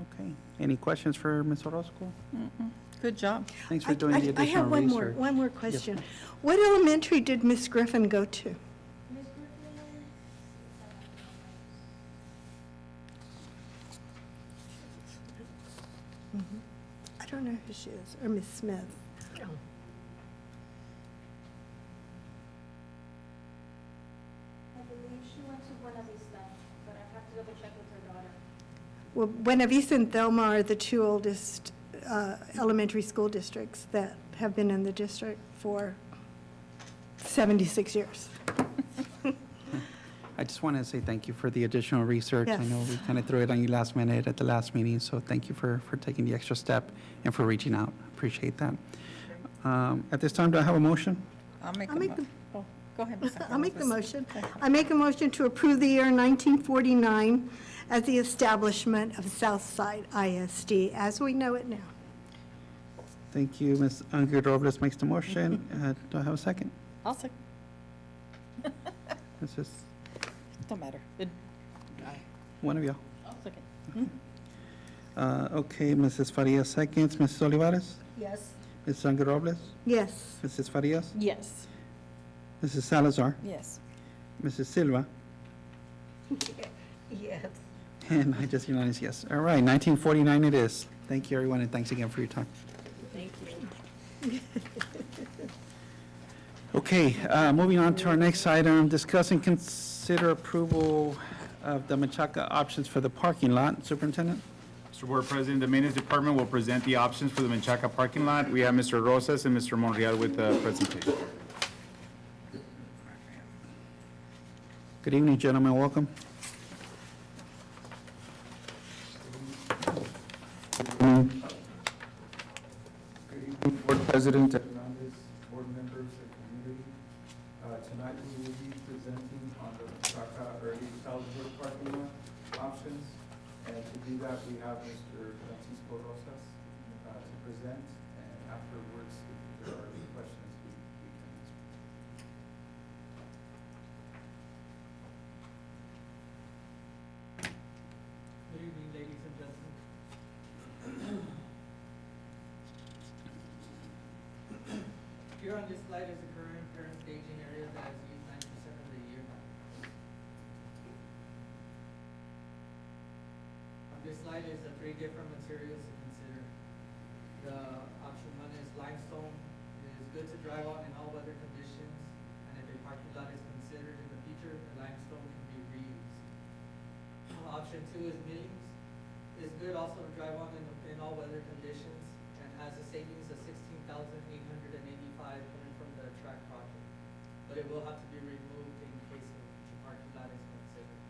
Okay. Any questions for Ms. Orozco? Good job. Thanks for doing the additional I have research. one more question. What elementary did Miss Griffin go to? I don't know who she is, or Miss Smith. I believe she went to Buena Vista, but I have to double check with her daughter. Well, Buena Vista and Thelma are the two oldest elementary school districts that have been in the district for 76 years. I just want to say thank you for the additional research. I know we kind of threw it on you last minute at the last meeting, so thank you for taking the extra step and for reaching out. Appreciate that. At this time, do I have a motion? I'll make go ahead, Ms. Unger I'll make the Robles. motion. I make a motion to approve the year 1949 as the establishment of Southside ISD as we know it now. Thank you. Ms. Unger Robles makes the motion. Do I have a second? I'll second. This is Don't matter. one of y'all. I'll second. Okay, Mrs. Farias seconds. Mrs. Olivares? Yes. Mrs. Unger Robles? Yes. Mrs. Farias? Yes. Mrs. Salazar? Yes. Mrs. Silva? Yes. And I just unanimous yes. All right, 1949 it is. Thank you, everyone, and thanks again for your time. Thank you. Okay, moving on to our next item, discuss and consider approval of the Menchaca options for the parking lot. Superintendent? Mr. Board President, the Maintenance Department will present the options for the Menchaca parking lot. We have Mr. Rosas and Mr. Monreal with the presentation. Good evening, gentlemen, welcome. Good evening, Board President Hernandez, board members, and community. Tonight we will be presenting on the Menchaca early childhood parking lot options. And to do that, we have Mr. Francisco Rosas to present, and afterwards, if there are any questions, we can answer. Good evening, ladies and gentlemen. Here on this slide is the current parent staging area that is used 90% of the year. On this slide is the three different materials to consider. The option one is limestone. It is good to drive on in all weather conditions, and if a parking lot is considered in the future, the limestone can be reused. Option two is millings. It's good also to drive on in all weather conditions and has a savings of $16,885 coming from the track project. But it will have to be removed in case of future parking lot is considered.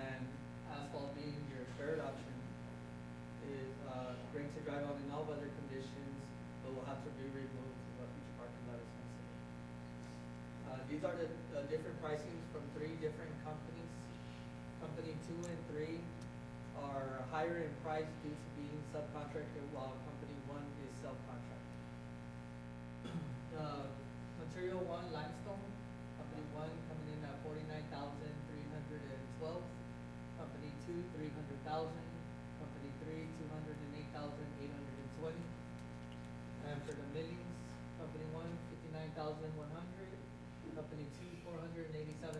And asphalt being your third option is great to drive on in all weather conditions, but will have to be removed if a future parking lot is considered. These are the different pricings from 3 different companies. Company 2 and 3 are higher in price due to being subcontracted, while company 1 is self-contracted. Material 1, limestone, company 1 coming in at $49,312. Company 2, $300,000. Company 3, $208,820. And for the millings, company 1, $59,100. Company 2, $487,500.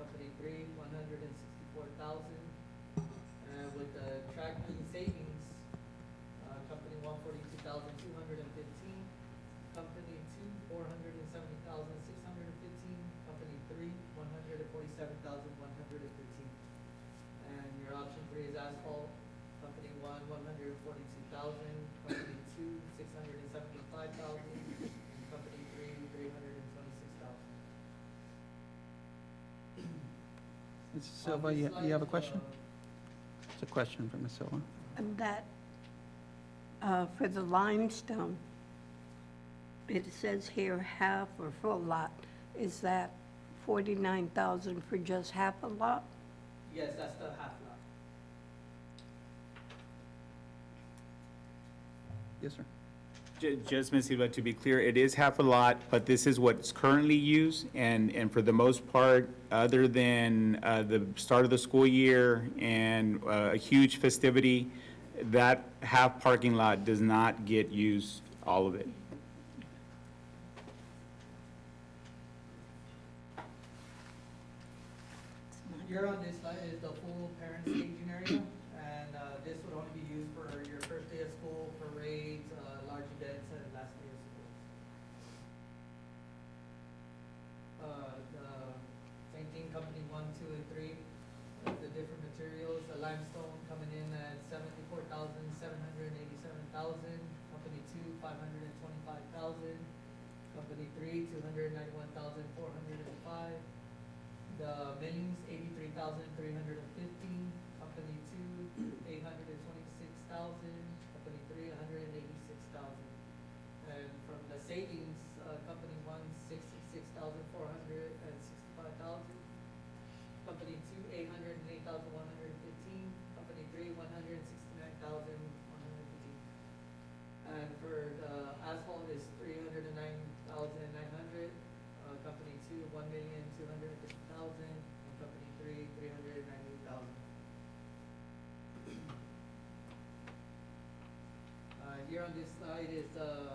Company 3, $164,000. And with the track meeting savings, company 1, $42,215. Company 2, $470,615. Company 3, $147,115. And your option 3 is asphalt. Company 1, $142,000. Company 2, $675,000. And company 3, $326,000. Ms. Silva, you have a question? It's a question for Ms. Silva. And that, for the limestone, it says here half or full lot. Is that 49,000 for just half a lot? Yes, that's the half lot. Yes, sir. Just, Ms. Silva, to be clear, it is half a lot, but this is what's currently used, and for the most part, other than the start of the school year and a huge festivity, that half parking lot does not get used, all of it. Here on this slide is the full parent staging area, and this would only be used for your first day of school, parades, large events, and last day of school. The same thing, company 1, 2, and 3, the different materials, the limestone coming in at $74,787,000, company 2, $525,000, company 3, $291,405. The millings, $83,315. Company 2, $826,000. Company 3, $186,000. And from the savings, company 1, $66,465,000. Company 2, $808,115. Company 3, $169,115. And for the asphalt is $309,900. Company 2, $1,250,000, and company 3, $398,000. Here on this slide is the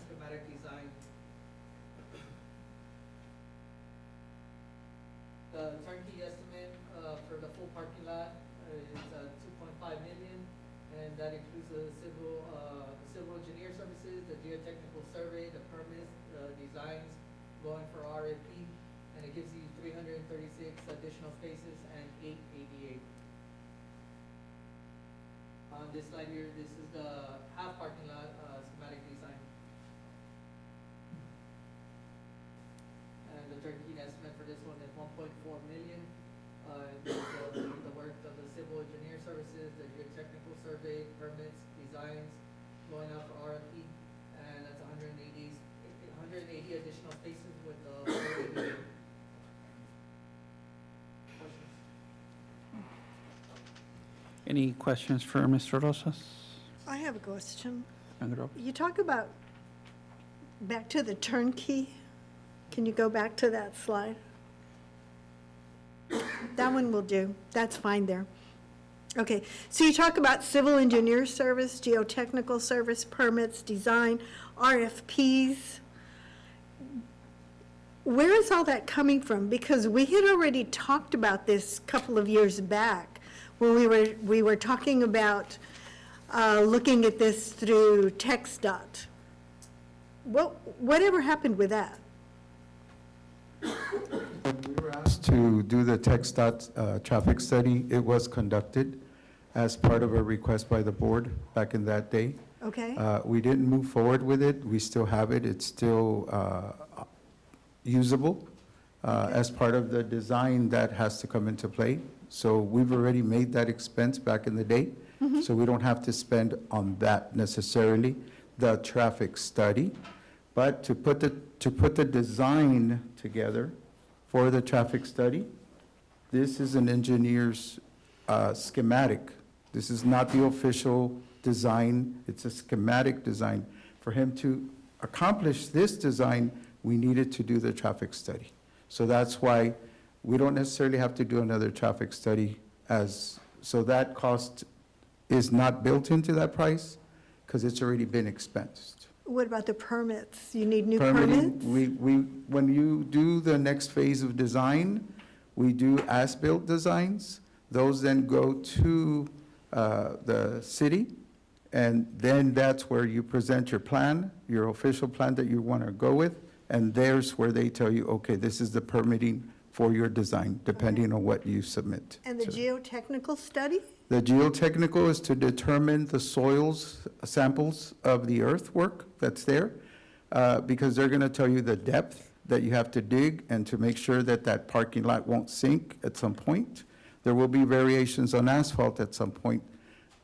schematic design. The turnkey estimate for the full parking lot is $2.5 million, and that includes the civil engineer services, the geotechnical survey, the permits, designs, going for RFP, and it gives you 336 additional spaces and 8 ADA. On this slide here, this is the half parking lot schematic design. And the turnkey estimate for this one is $1.4 million. The work of the civil engineer services, the geotechnical survey, permits, designs, going out for RFP, and that's 180 additional spaces with the Any questions for Mr. Rosas? I have a question. Alejandra? You talk about, back to the turnkey. Can you go back to that slide? That one will do. That's fine there. Okay, so you talk about civil engineer service, geotechnical service, permits, design, RFPs. Where is all that coming from? Because we had already talked about this a couple of years back when we were talking about looking at this through TxDOT. Whatever happened with that? When we were asked to do the TxDOT traffic study, it was conducted as part of a request by the board back in that day. Okay. We didn't move forward with it. We still have it. It's still usable. as part of the design that has to come into play. So we've already made that expense back in the day, so we don't have to spend on that necessarily, the traffic study. But to put the design together for the traffic study, this is an engineer's schematic. This is not the official design, it's a schematic design. For him to accomplish this design, we needed to do the traffic study. So that's why we don't necessarily have to do another traffic study so that cost is not built into that price because it's already been expensed. What about the permits? You need new Permitting, permits? when you do the next phase of design, we do as-built designs. Those then go to the city, and then that's where you present your plan, your official plan that you want to go with, and there's where they tell you, okay, this is the permitting for your design, depending on what you submit. And the to- geotechnical study? The geotechnical is to determine the soils, samples of the earthwork that's there, because they're going to tell you the depth that you have to dig and to make sure that that parking lot won't sink at some point. There will be variations on asphalt at some point,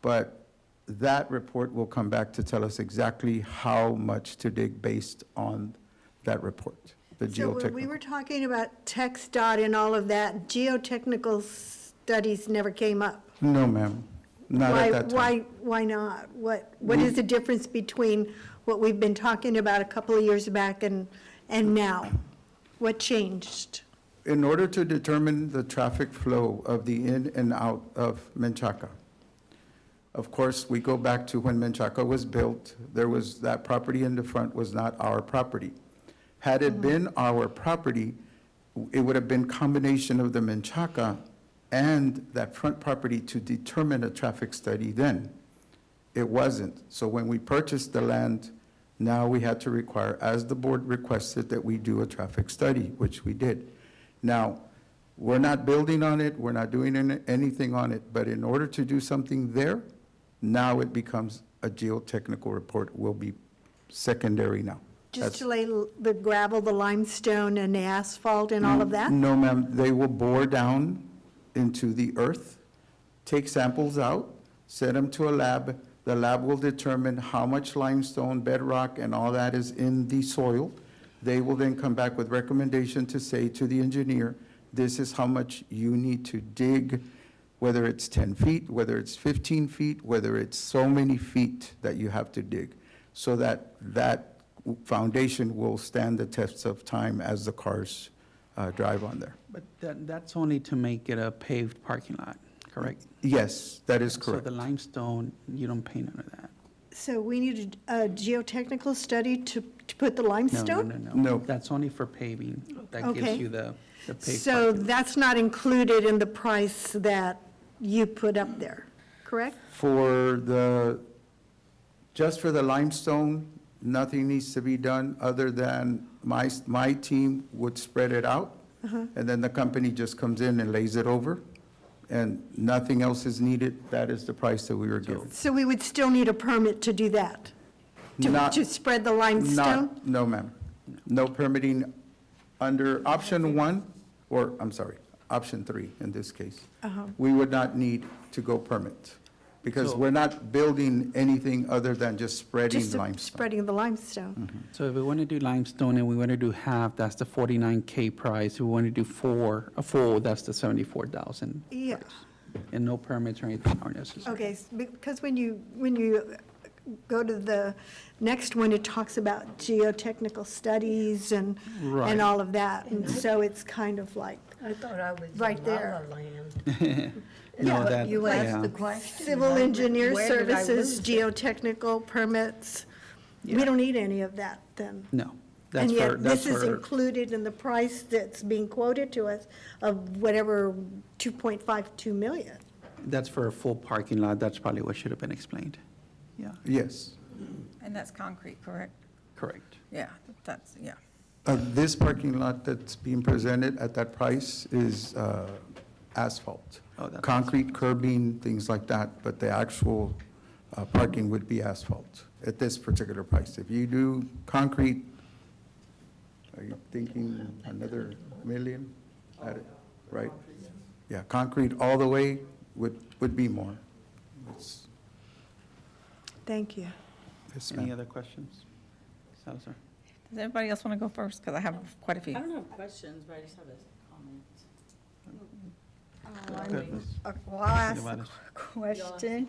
but that report will come back to tell us exactly how much to dig based on that report, the So when we geotechnical. were talking about TxDOT and all of that, geotechnical studies never came up. No, ma'am, not at that time. Why not? What is the difference between what we've been talking about a couple of years back and now? What changed? In order to determine the traffic flow of the in and out of Menchaca, of course, we go back to when Menchaca was built, there was, that property in the front was not our property. Had it been our property, it would have been combination of the Menchaca and that front property to determine a traffic study then. It wasn't. So when we purchased the land, now we had to require, as the board requested, that we do a traffic study, which we did. Now, we're not building on it, we're not doing anything on it, but in order to do something there, now it becomes a geotechnical report, will be secondary now. Just to lay the gravel, the limestone, and the asphalt and all of that? No, ma'am, they will bore down into the earth, take samples out, send them to a lab. The lab will determine how much limestone, bedrock, and all that is in the soil. They will then come back with recommendation to say to the engineer, this is how much you need to dig, whether it's 10 feet, whether it's 15 feet, whether it's so many feet that you have to dig, so that that foundation will stand the tests of time as the cars drive on there. But that's only to make it a paved parking lot, correct? Yes, that is correct. So the limestone, you don't pay none of that? So we need a geotechnical study to put the No, limestone? No. That's only for paving. That Okay. gives you the paved So parking lot. that's not included in the price that you put up there, correct? Just for the limestone, nothing needs to be done other than my team would spread it out, and then the company just comes in and lays it over, and nothing else is needed. That is the price that we were given. So we would still need a permit to do that? Not- To spread the limestone? No, ma'am. No permitting under option one, or, I'm sorry, option three in this case. We would not need to go permit, because So- we're not building anything other than just spreading Just limestone. spreading the limestone? So if we want to do limestone and we want to do half, that's the 49K price. If we want to do a full, that's the 74,000. Yeah. And no permits or anything are necessary. Okay, because when you go to the next one, it talks about geotechnical studies and Right. all of that, and so it's kind of like I thought I was right in there. La La Land. No, that, You asked the yeah. question. Civil engineer Where did I services, lose it? geotechnical permits. We Yeah. don't need any of that then. No. And That's for, yet, that's this is for, included in the price that's being quoted to us of whatever, 2.52 million. that's for a full parking lot. That's probably what should have been explained. Yeah, Yes. And that's concrete, correct? correct. Yeah, that's, yeah. This parking lot that's being presented at that price is asphalt. Oh, that's Concrete curbing, things like that, but the actual parking would be asphalt at this particular price. If you do concrete, are you thinking another million, right? Yeah, concrete all the way would be more. It's- Thank you. Yes, Any ma'am. other questions? Salazar? Does anybody else want to go first? Because I have quite a few. I don't have questions, but I just have a comment. Well, I'll ask Nevadas. a question.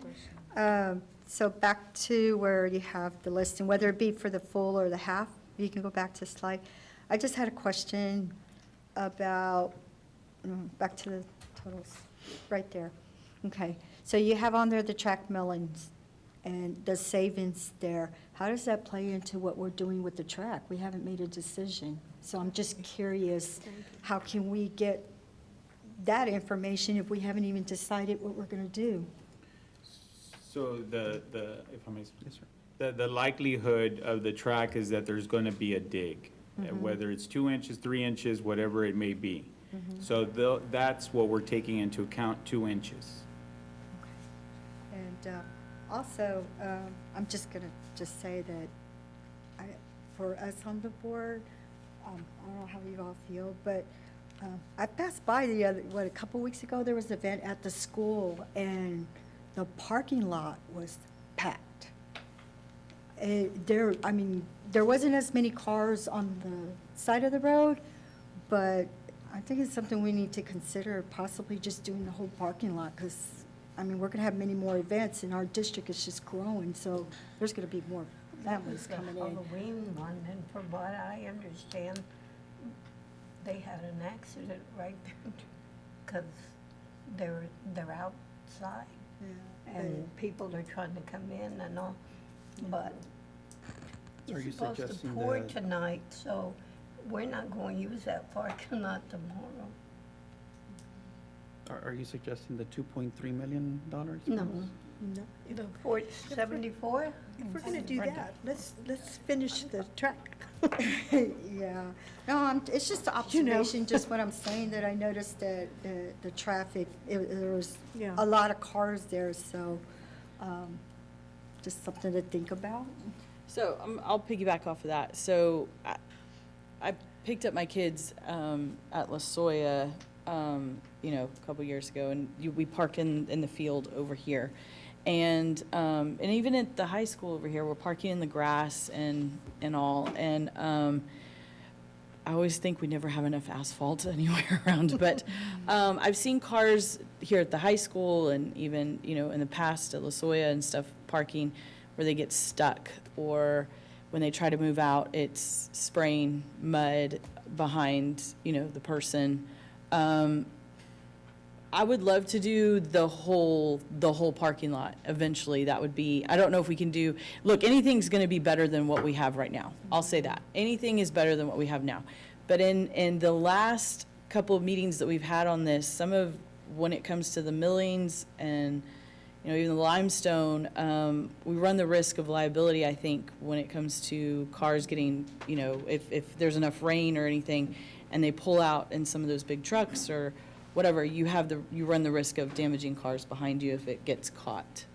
So back to where you have the listing, whether it be for the full or the half, you can go back to slide. I just had a question about, back to the totals, right there. Okay, so you have on there the track millings and the savings there. How does that play into what we're doing with the track? We haven't made a decision. So I'm just curious, how can we get that information if we haven't even decided what we're going to do? So if I may, yes, sir. The likelihood of the track is that there's going to be a dig, whether it's 2 inches, 3 inches, whatever it may be. So that's what we're taking into account, 2 inches. And also, I'm just going to say that for us on the board, I don't know how you all feel, but I passed by a couple weeks ago, there was an event at the school, and the parking lot was packed. There wasn't as many cars on the side of the road, but I think it's something we need to consider, possibly just doing the whole parking lot, because, we're going to have many more events, and our district is just growing, so there's going to be more families coming in. Halloween one, and from what I understand, they had an accident right there because they're outside. Yeah. And people are trying to come in and all, but Are you it's supposed to suggesting pour that- tonight, so we're not going to use that parking lot tomorrow. Are you suggesting the $2.3 million? No. No. The Port 74? If we're going to do that, let's finish the track. Yeah, no, it's just an observation, just what I'm saying, that I noticed that the traffic, there was Yeah. a lot of cars there, so just something to think about. So I'll piggyback off of that. So I picked up my kids at La Soya, a couple years ago, and we park in the field over here. And even at the high school over here, we're parking in the grass and all. And I always think we never have enough asphalt anywhere around. But I've seen cars here at the high school and even, in the past at La Soya and stuff, parking where they get stuck, or when they try to move out, it's spraying mud behind, the person. I would love to do the whole parking lot eventually. That would be, I don't know if we can do, look, anything's going to be better than what we have right now. I'll say that. Anything is better than what we have now. But in the last couple of meetings that we've had on this, when it comes to the millings and, even the limestone, we run the risk of liability, I think, when it comes to cars getting, if there's enough rain or anything and they pull out in some of those big trucks or whatever, you run the risk of damaging cars behind you if it gets caught.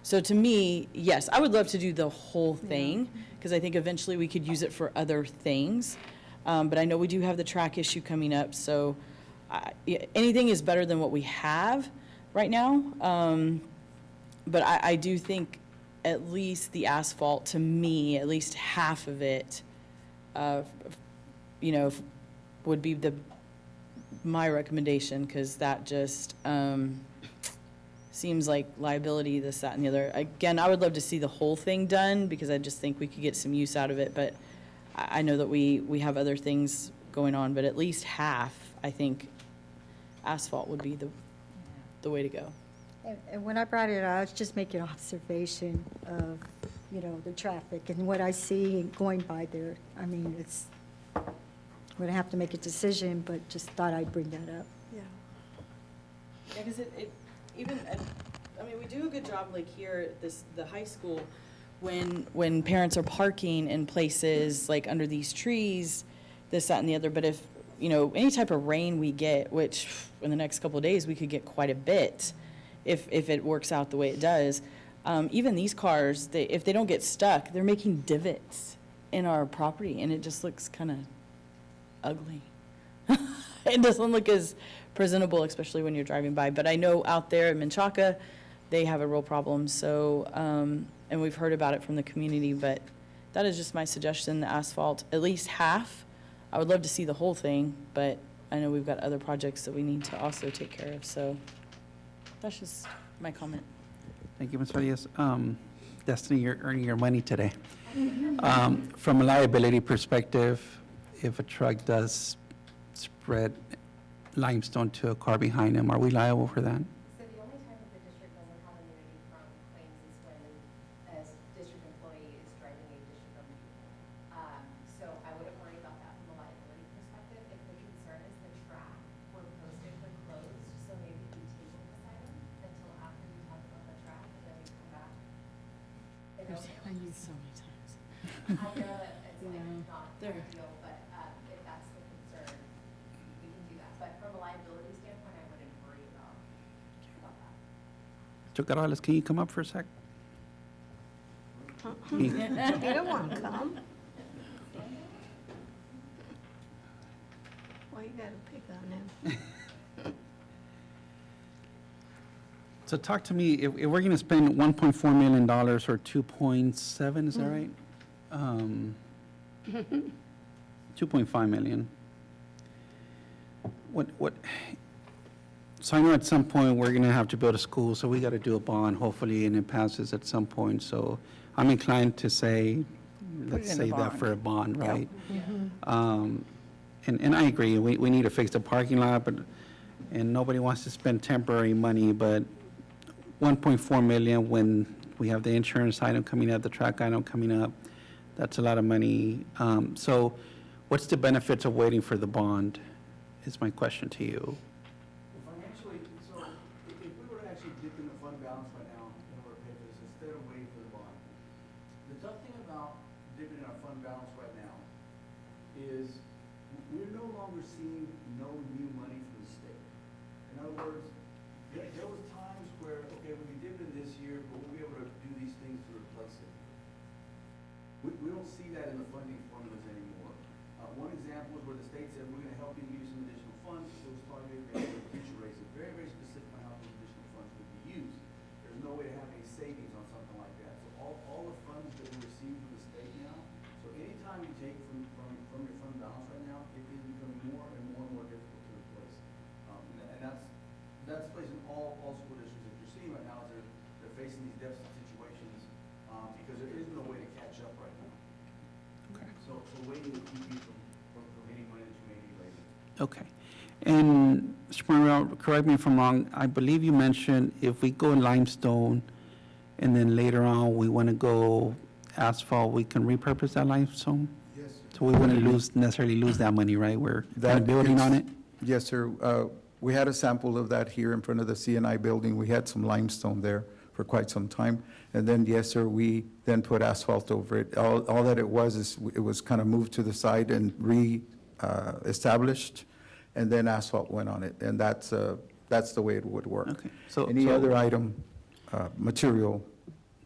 So to me, yes, I would love to do the whole thing, because I think eventually we could use it for other things. But I know we do have the track issue coming up, so anything is better than what we have right now. But I do think at least the asphalt, to me, at least half of it, would be my recommendation, because that just seems like liability, this, that, and the other. Again, I would love to see the whole thing done, because I just think we could get some use out of it, but I know that we have other things going on, but at least half, I think asphalt would be the way to go. And when I brought it up, I was just making an observation of, the traffic and what I see going by there. It's, I'm going to have to make a decision, but just thought I'd bring that up. Yeah. Yeah, because we do a good job, like here at the high school, when parents are parking in places like under these trees, this, that, and the other. But if, any type of rain we get, which in the next couple of days we could get quite a bit, if it works out the way it does, even these cars, if they don't get stuck, they're making divots in our property, and it just looks kind of ugly. It doesn't look as presentable, especially when you're driving by. But I know out there in Menchaca, they have a real problem, so, and we've heard about it from the community, but that is just my suggestion, the asphalt, at least half. I would love to see the whole thing, but I know we've got other projects that we need to also take care of, so that's just my comment. Thank you, Ms. Farias. Destiny, you're earning your money today. From a liability perspective, if a truck does spread limestone to a car behind him, are we liable for that? So the only time that the district doesn't have immunity from claims is when, as district employee, is driving a district-owned vehicle. So I wouldn't worry about that from a liability perspective. If the concern is the track, we're posted for closed, so maybe we table this item until after we talk about the track, and then we come back. I need so many times. I know that it's like not a deal, but if that's the concern, we can do that. But from a liability standpoint, I wouldn't worry about that. Mr. Carrales, can you come up for a sec? He don't want to come. Why you gotta pick on him? So talk to me, if we're going to spend $1.4 million or 2.7, is that right? 2.5 million. What, so I know at some point we're going to have to build a school, so we got to do a bond, hopefully, and it passes at some point. So I'm inclined to say, let's save that for a bond, right? And I agree, we need to fix the parking lot, and nobody wants to spend temporary money, but 1.4 million when we have the insurance item coming up, the track item coming up, that's a lot of money. So what's the benefits of waiting for the bond, is my question to you. Financially, so if we were to actually dip in the fund balance right now in order to pay for this instead of waiting for the bond, the tough thing about dipping in our fund balance right now is we're no longer seeing no new money from the state. In other words, there was times where, okay, we dip in this year, but we'll be able to do these things to replace it. We don't see that in the funding formulas anymore. One example is where the state said, we're going to help you use some additional funds. It was targeted for future rates. It's very, very specific on how those additional funds would be used. There's no way to have any savings on something like that. So all the funds that we receive from the state now, so anytime you take from your fund balance right now, it is becoming more and more difficult to replace. And that's the place in all school districts that you're seeing right now, is they're facing these deficit situations because there is no way to catch up right now. Okay. So waiting will keep you from any money that you may need later. Okay. And Mr. Monreal, correct me if I'm wrong, I believe you mentioned if we go limestone and then later on we want to go asphalt, we can repurpose that limestone? Yes. So we wouldn't necessarily lose that money, right? We're kind of building on it? Yes, sir. We had a sample of that here in front of the CNI building. We had some limestone there for quite some time. And then, yes, sir, we then put asphalt over it. All that it was is it was kind of moved to the side and re-established, and then asphalt went on it. And that's the way it would work. Okay. So Any other item, material,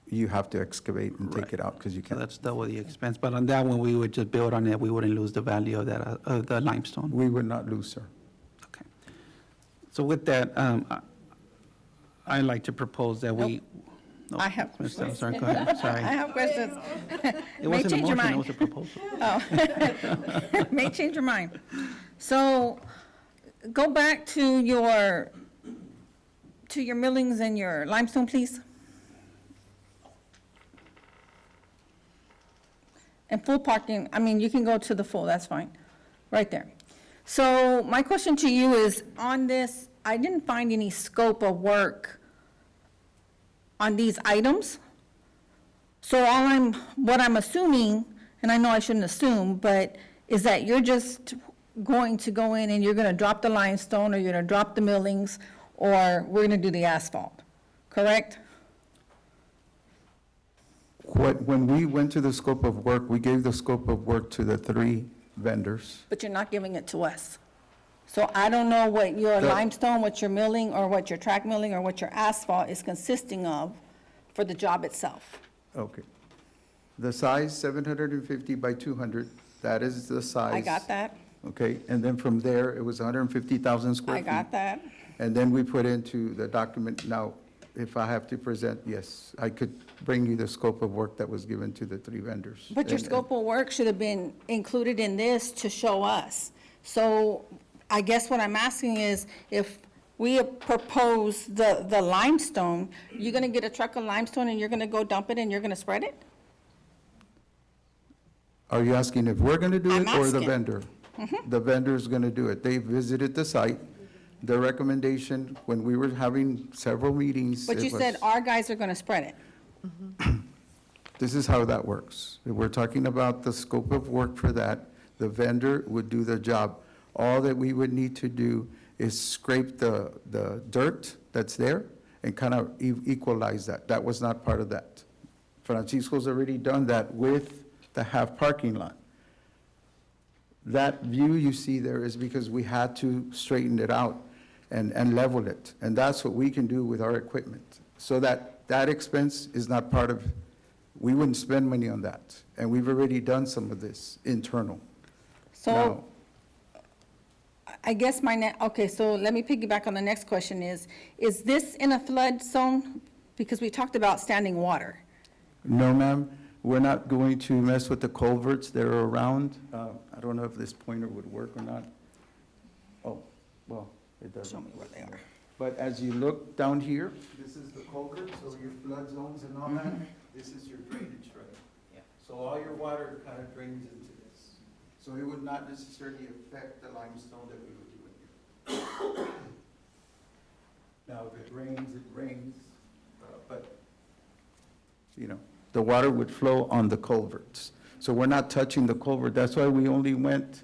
you have to excavate and take it out because you So can't. that's double the expense, but on that one, we would just build on it, we wouldn't lose the value of that, of the limestone. We would not lose, sir. Okay. So with that, I'd like to propose that we. No, I have Ms. questions. Salazar, go ahead, I sorry. have questions. It May wasn't a change your motion, it mind. was a proposal. Oh, may change your mind. So go back to your millings and your limestone, please. And full parking, I mean, you can go to the full, that's fine, right there. So my question to you is, on this, I didn't find any scope of work on these items. So what I'm assuming, and I know I shouldn't assume, but is that you're just going to go in and you're gonna drop the limestone, or you're gonna drop the millings, or we're gonna do the asphalt, correct? When we went to the scope of work, we gave the scope of work to the 3 vendors. But you're not giving it to us. So I don't know what your limestone, what your milling, or what your track milling, or what your asphalt is consisting of for the job itself. Okay. The size, 750 by 200, that is the size. I got that. okay? And then from there, it was 150,000 square I feet. got that. And then we put into the document, now, if I have to present, yes, I could bring you the scope of work that was given to the three vendors. But your And- scope of work should have been included in this to show us. So I guess what I'm asking is, if we propose the limestone, you're gonna get a truck of limestone and you're gonna go dump it and you're gonna spread it? Are you asking if we're going to do I'm it or the asking. vendor? The vendor's going to do it. They visited the site. The recommendation, when we were having several meetings, But you it was- said our guys are gonna spread it. This is how that works. If we're talking about the scope of work for that, the vendor would do the job. All that we would need to do is scrape the dirt that's there and kind of equalize that. That was not part of that. Francisco's already done that with the half parking lot. That view you see there is because we had to straighten it out and level it. And that's what we can do with our equipment. So that expense is not part of, we wouldn't spend money on that. And we've already done some of this internal. So Now, I guess okay, so let me piggyback on the next question is this in a flood zone? Because we talked about standing water. no, ma'am, we're not going to mess with the culverts that are around. I don't know if this pointer would work or not. Oh, well, it doesn't. Show me where they are. But as you look down here, this is the culvert, so your flood zones and all that, this is your drainage, right? Yeah. So all your water kind of drains into this. So it would not necessarily affect the limestone that we would do in here. Now, if it rains, but, you know, the water would flow on the culverts. So we're not touching the culvert. That's why we only went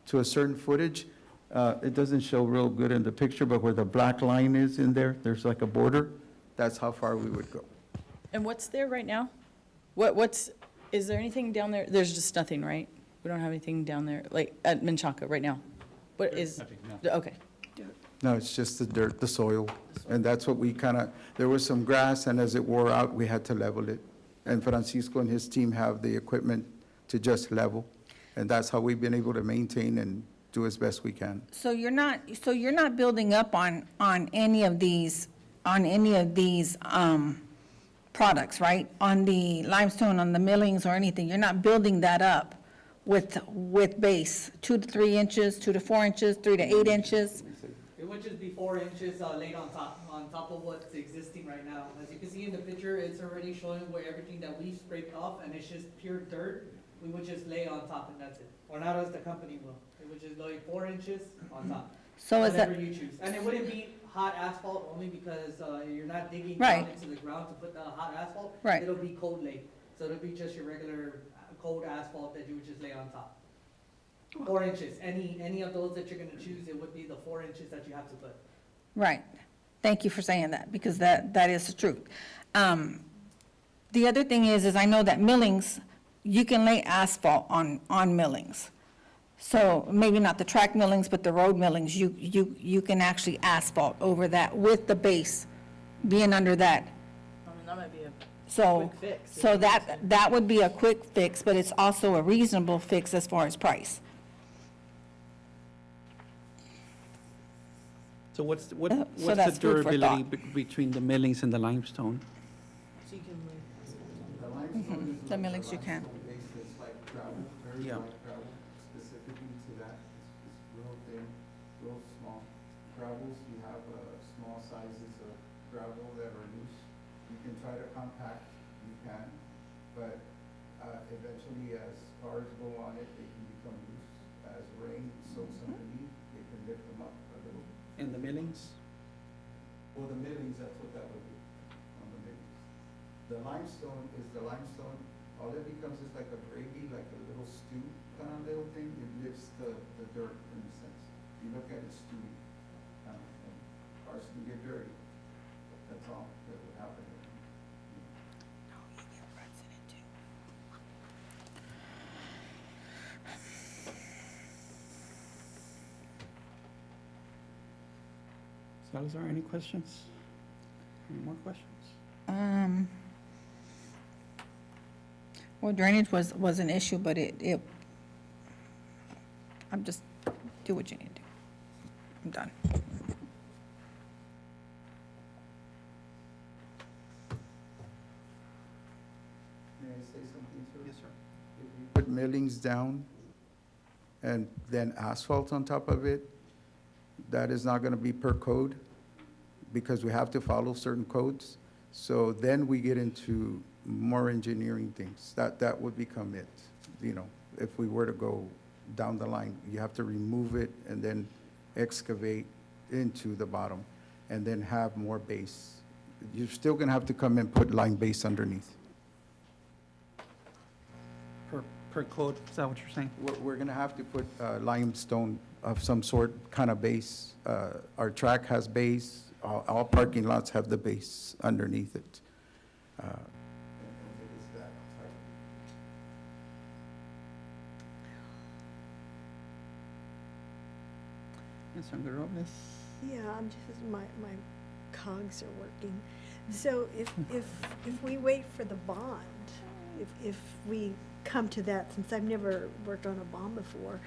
to a certain footage. It doesn't show real good in the picture, but where the black line is in there, there's like a border. That's how far we would go. And what's there right now? Is there anything down there? There's just nothing, right? We don't have anything down there, like at Menchaca right now? What is? Nothing, Okay. No, it's just the dirt, the soil. And that's what we kind of, there was some grass, and as it wore out, we had to level it. And Francisco and his team have the equipment to just level. And that's how we've been able to maintain and do as best we can. So you're not building up on any of these products, right? On the limestone, on the millings or anything, you're not building that up with base, 2 to 3 inches, 2 to 4 inches, 3 to 8 inches? It would just be 4 inches laid on top of what's existing right now. As you can see in the picture, it's already showing where everything that we scraped off, and it's just pure dirt. We would just lay on top and that's it. Or not as the company will. It would just lay 4 inches on top. So is that- Whatever you choose. And it wouldn't be hot asphalt only because you're not digging Right. down into the ground to put the hot asphalt. Right. It'll be cold laid. So it'll be just your regular cold asphalt that you would just lay on top. 4 inches. Any of those that you're gonna choose, it would be the 4 inches that you have to put. Right. Thank you for saying that, because that is the truth. The other thing is I know that millings, you can lay asphalt on millings. So maybe not the track millings, but the road millings, you can actually asphalt over that with the base being under that. I mean, that might be a So, quick fix. so that would be a quick fix, but it's also a reasonable fix as far as price. So what's So the that's food for durability thought. between the millings and the limestone? The millings you can. It's like gravel, very Yeah. light gravel, specifically to that. It's real thin, real small. Gravels, you have small sizes of gravel that are loose. You can try to compact, you can, but eventually as cars go on it, they can become loose. As rain soaks underneath, they can lift them up a little. And the millings? Well, the millings, that's what that would be, on the millings. The limestone is the limestone, all it becomes is like a gravy, like a little stew kind of little thing. It lifts the dirt in a sense. You look at it stewy, and cars can get dirty. That's all that would happen. Salazar, any questions? Any more questions? Well, drainage was an issue, but I'm just do what you need to do. I'm done. May I say something, sir? Yes, sir. If you put millings down and then asphalt on top of it, that is not gonna be per code, because we have to follow certain codes. So then we get into more engineering things. That would become it, you know, if we were to go down the line. You have to remove it and then excavate into the bottom, and then have more base. You're still gonna have to come and put lime base underneath. Per code, is that what you're saying? We're gonna have to put limestone of some sort, kind of base. Our track has base, all parking lots have the base underneath it. Councilmember Robles? Yeah, I'm just, my cogs are working. So if we wait for the bond, if we come to that, since I've never worked on a bond before,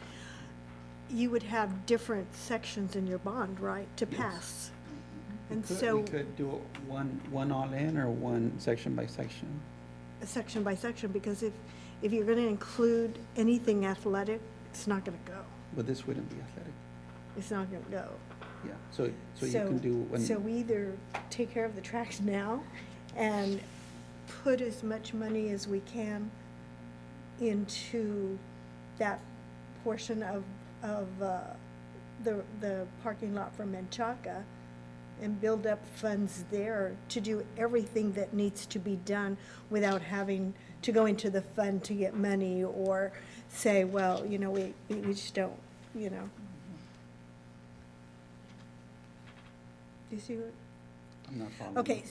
you would have different sections in your bond, right, to pass? And so, We could do one all in or one section by section? section by section, because if you're gonna include anything athletic, it's not gonna go. But this wouldn't be athletic. It's not gonna go. Yeah, so you can do one. So we either take care of the tracks now and put as much money as we can into that portion of the parking lot for Menchaca, and build up funds there to do everything that needs to be done without having to go into the fund to get money, or say, well, you know, we just don't, you know. Do you see what? I'm not following. Okay,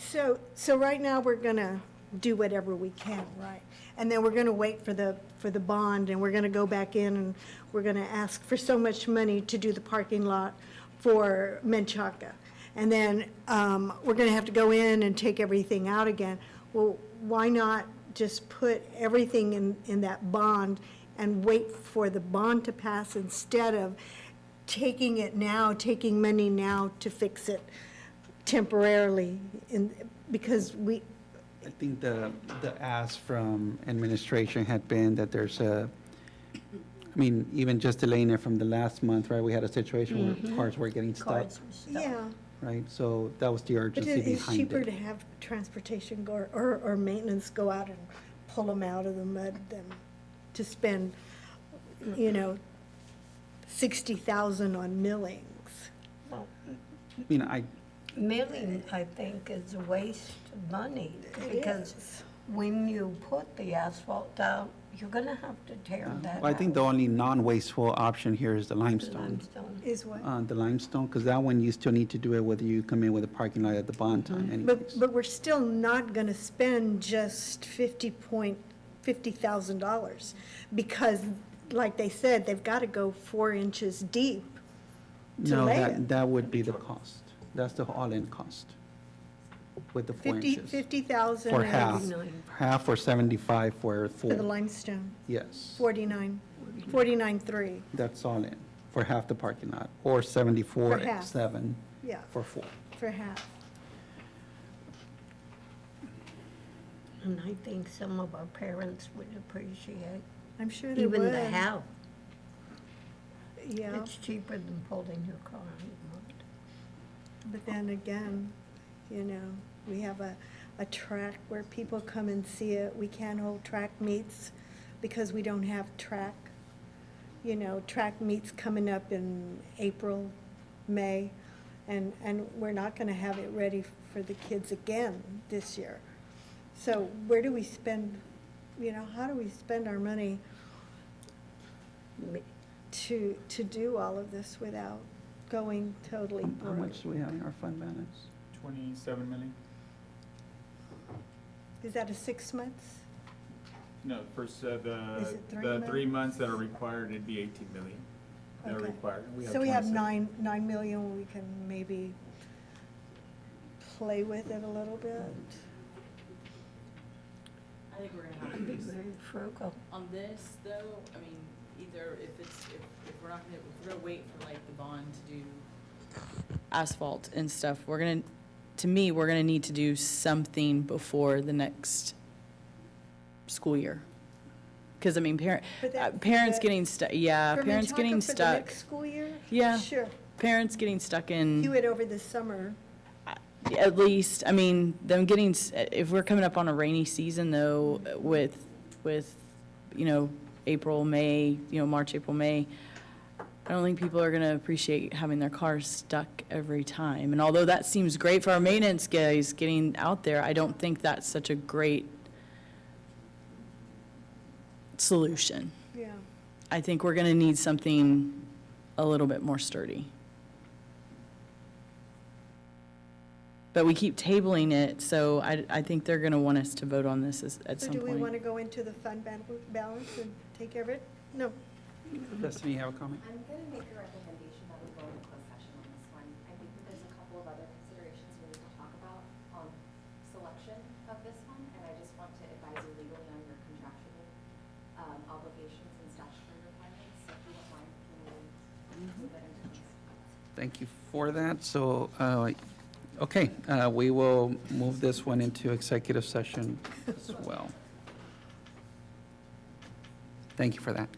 so right now, we're gonna do whatever we can, right? And then we're gonna wait for the bond, and we're gonna go back in, and we're gonna ask for so much money to do the parking lot for Menchaca. And then, we're gonna have to go in and take everything out again. Well, why not just put everything in that bond and wait for the bond to pass, instead of taking money now to fix it temporarily, because I think the ask from administration had been that there's I mean, even just delaying it from the last month, right? We had a situation where cars were getting stuck, Cards were stuck. Yeah. right? So that was the But urgency it's behind cheaper it. to have transportation go, or maintenance go out and pull them out of the mud than to spend, you know, 60,000 on millings. Well, I mean, milling, I think, is a waste of money, because when you put the asphalt down, you're gonna have to tear that out. well, I think the only non-wasteful option here is the limestone. Limestone. Is what? The limestone, because that one you still need to do it whether you come in with a parking lot at the bond time anyways. But we're still not gonna spend just $50,000, because, like they said, they've gotta go 4 inches deep to No, lay it. that would be the cost. That's the all-in cost with the 4 inches. 50,000 For half, is half or 75 for for the full. limestone, Yes, 49.3, that's all in, for half the parking lot, or 74, For half. 7 yeah, for full. for half. And I think some of our parents would appreciate I'm sure they would. even the half. Yeah, It's cheaper than pulling your car in the mud. but then again, you know, we have a track where people come and see it. We can't hold track meets because we don't have track. You know, track meets coming up in April, May, and we're not gonna have it ready for the kids again this year. So where do we spend, you know, how do we spend our money to do all of this without going totally How broke? much do we have in our fund balance? 27 million? Is that a 6 months? No, first, Is it 3 the months? 3 months that are required, it'd be 18 million. That are Okay. required. So we have 27. 9 million, we can maybe play with it a little bit. I think we're gonna have Be very frugal. on this, though, I mean, either if we're not gonna, if we're gonna wait for like the bond to do asphalt and stuff, to me, we're gonna need to do something before the next school year. Because, I mean, parents getting stuck, yeah, parents getting For the stuck. next school year? Yeah. Sure. Parents getting stuck in. Do it over the summer. At least, I mean, them getting, if we're coming up on a rainy season though, with, April, May, March, April, May, I don't think people are gonna appreciate having their cars stuck every time. And although that seems great for our maintenance guys getting out there, I don't think that's such a great solution. Yeah. I think we're gonna need something a little bit more sturdy. But we keep tabling it, so I think they're gonna want us to vote on this at So some do point. we want to go into the fund balance and take care of it? No. Destiny, you have a comment? I'm going to make a recommendation that we go into closed session on this one. I think that there's a couple of other considerations we need to talk about on selection of this one, and I just want to advise you legally on your contractual obligations and statutory requirements, so if you don't mind, can we move that into closed? Thank you for that. So, okay, we will move this one into executive session as well. Thank you for that.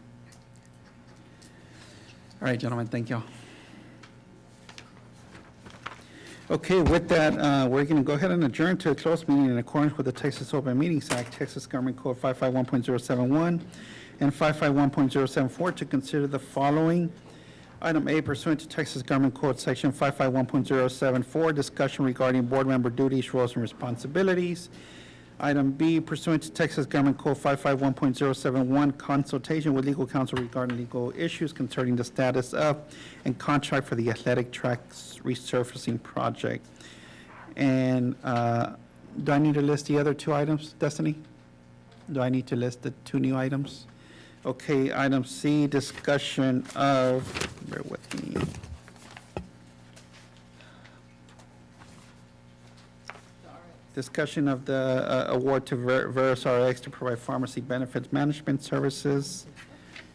All right, gentlemen, thank you. Okay, with that, we're going to go ahead and adjourn to a closed meeting in accordance with the Texas Open Meetings Act, Texas Government Code 551.071 and 551.074 to consider the following. Item A, pursuant to Texas Government Code Section 551.074, discussion regarding board member duties, roles, and responsibilities. Item B, pursuant to Texas Government Code 551.071, consultation with legal counsel regarding legal issues concerning the status of and contract for the athletic tracks resurfacing project. And do I need to list the other two items, Destiny? Do I need to list the two new items? Okay, item C, discussion of, bear with me. Discussion of the award to VerusRx to provide pharmacy benefits management services.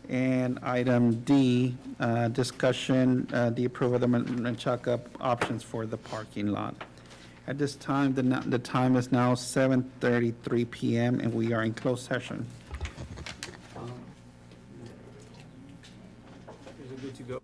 And item D, discussion, the approval of the Menchaca options for the parking lot. At this time, the time is now 7:33 PM and we are in closed session. Is it good to go?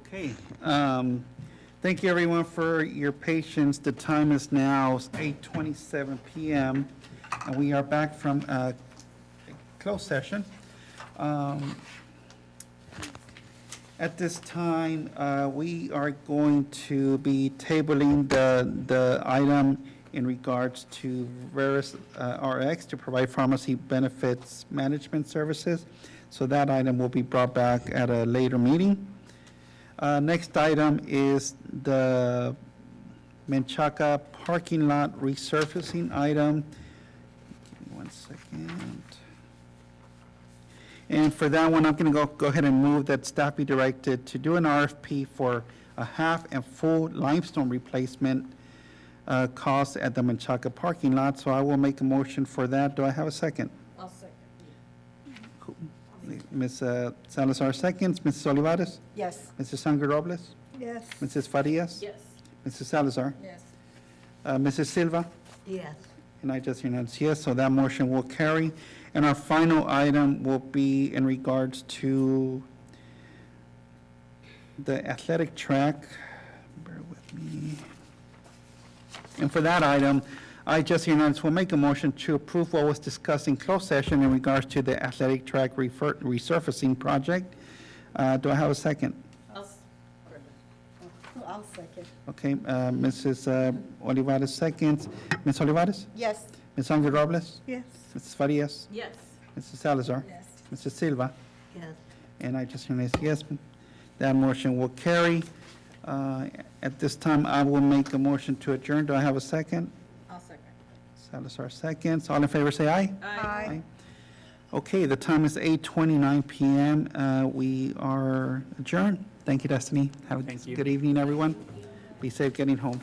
Okay. Thank you, everyone, for your patience. The time is now 8:27 p.m., and we are back from closed session. At this time, we are going to be tabling the item in regards to VerusRx to provide pharmacy benefits management services. So that item will be brought back at a later meeting. Next item is the Menchaca parking lot resurfacing item. Give me 1 second. And for that one, I'm going to go ahead and move that staff be directed to do an RFP for a half and full limestone replacement cost at the Menchaca parking lot. So I will make a motion for that. Do I have a second? I'll second. Cool. Ms. Salazar seconds. Mrs. Olivares? Yes. Mrs. Sangre Robles? Yes. Mrs. Farias? Yes. Mrs. Salazar? Yes. Mrs. Silva? Yes. And I just announce yes, so that motion will carry. And our final item will be in regards to the athletic track. Bear with me. And for that item, I just will make a motion to approve what was discussed in closed session in regards to the athletic track resurfacing project. Do I have a second? I'll second. Okay, Mrs. Olivares seconds. Ms. Olivares? Yes. Ms. Sangre Robles? Yes. Mrs. Farias? Yes. Mrs. Salazar? Yes. Mrs. Silva? Yes. And I just announce yes. That motion will carry. At this time, I will make a motion to adjourn. Do I have a second? I'll second. Salazar seconds. All in favor, say aye. Aye. Okay, the time is 8:29 p.m. We are adjourned. Thank you, Destiny. Have a Thank you. good evening, everyone. Be safe getting home.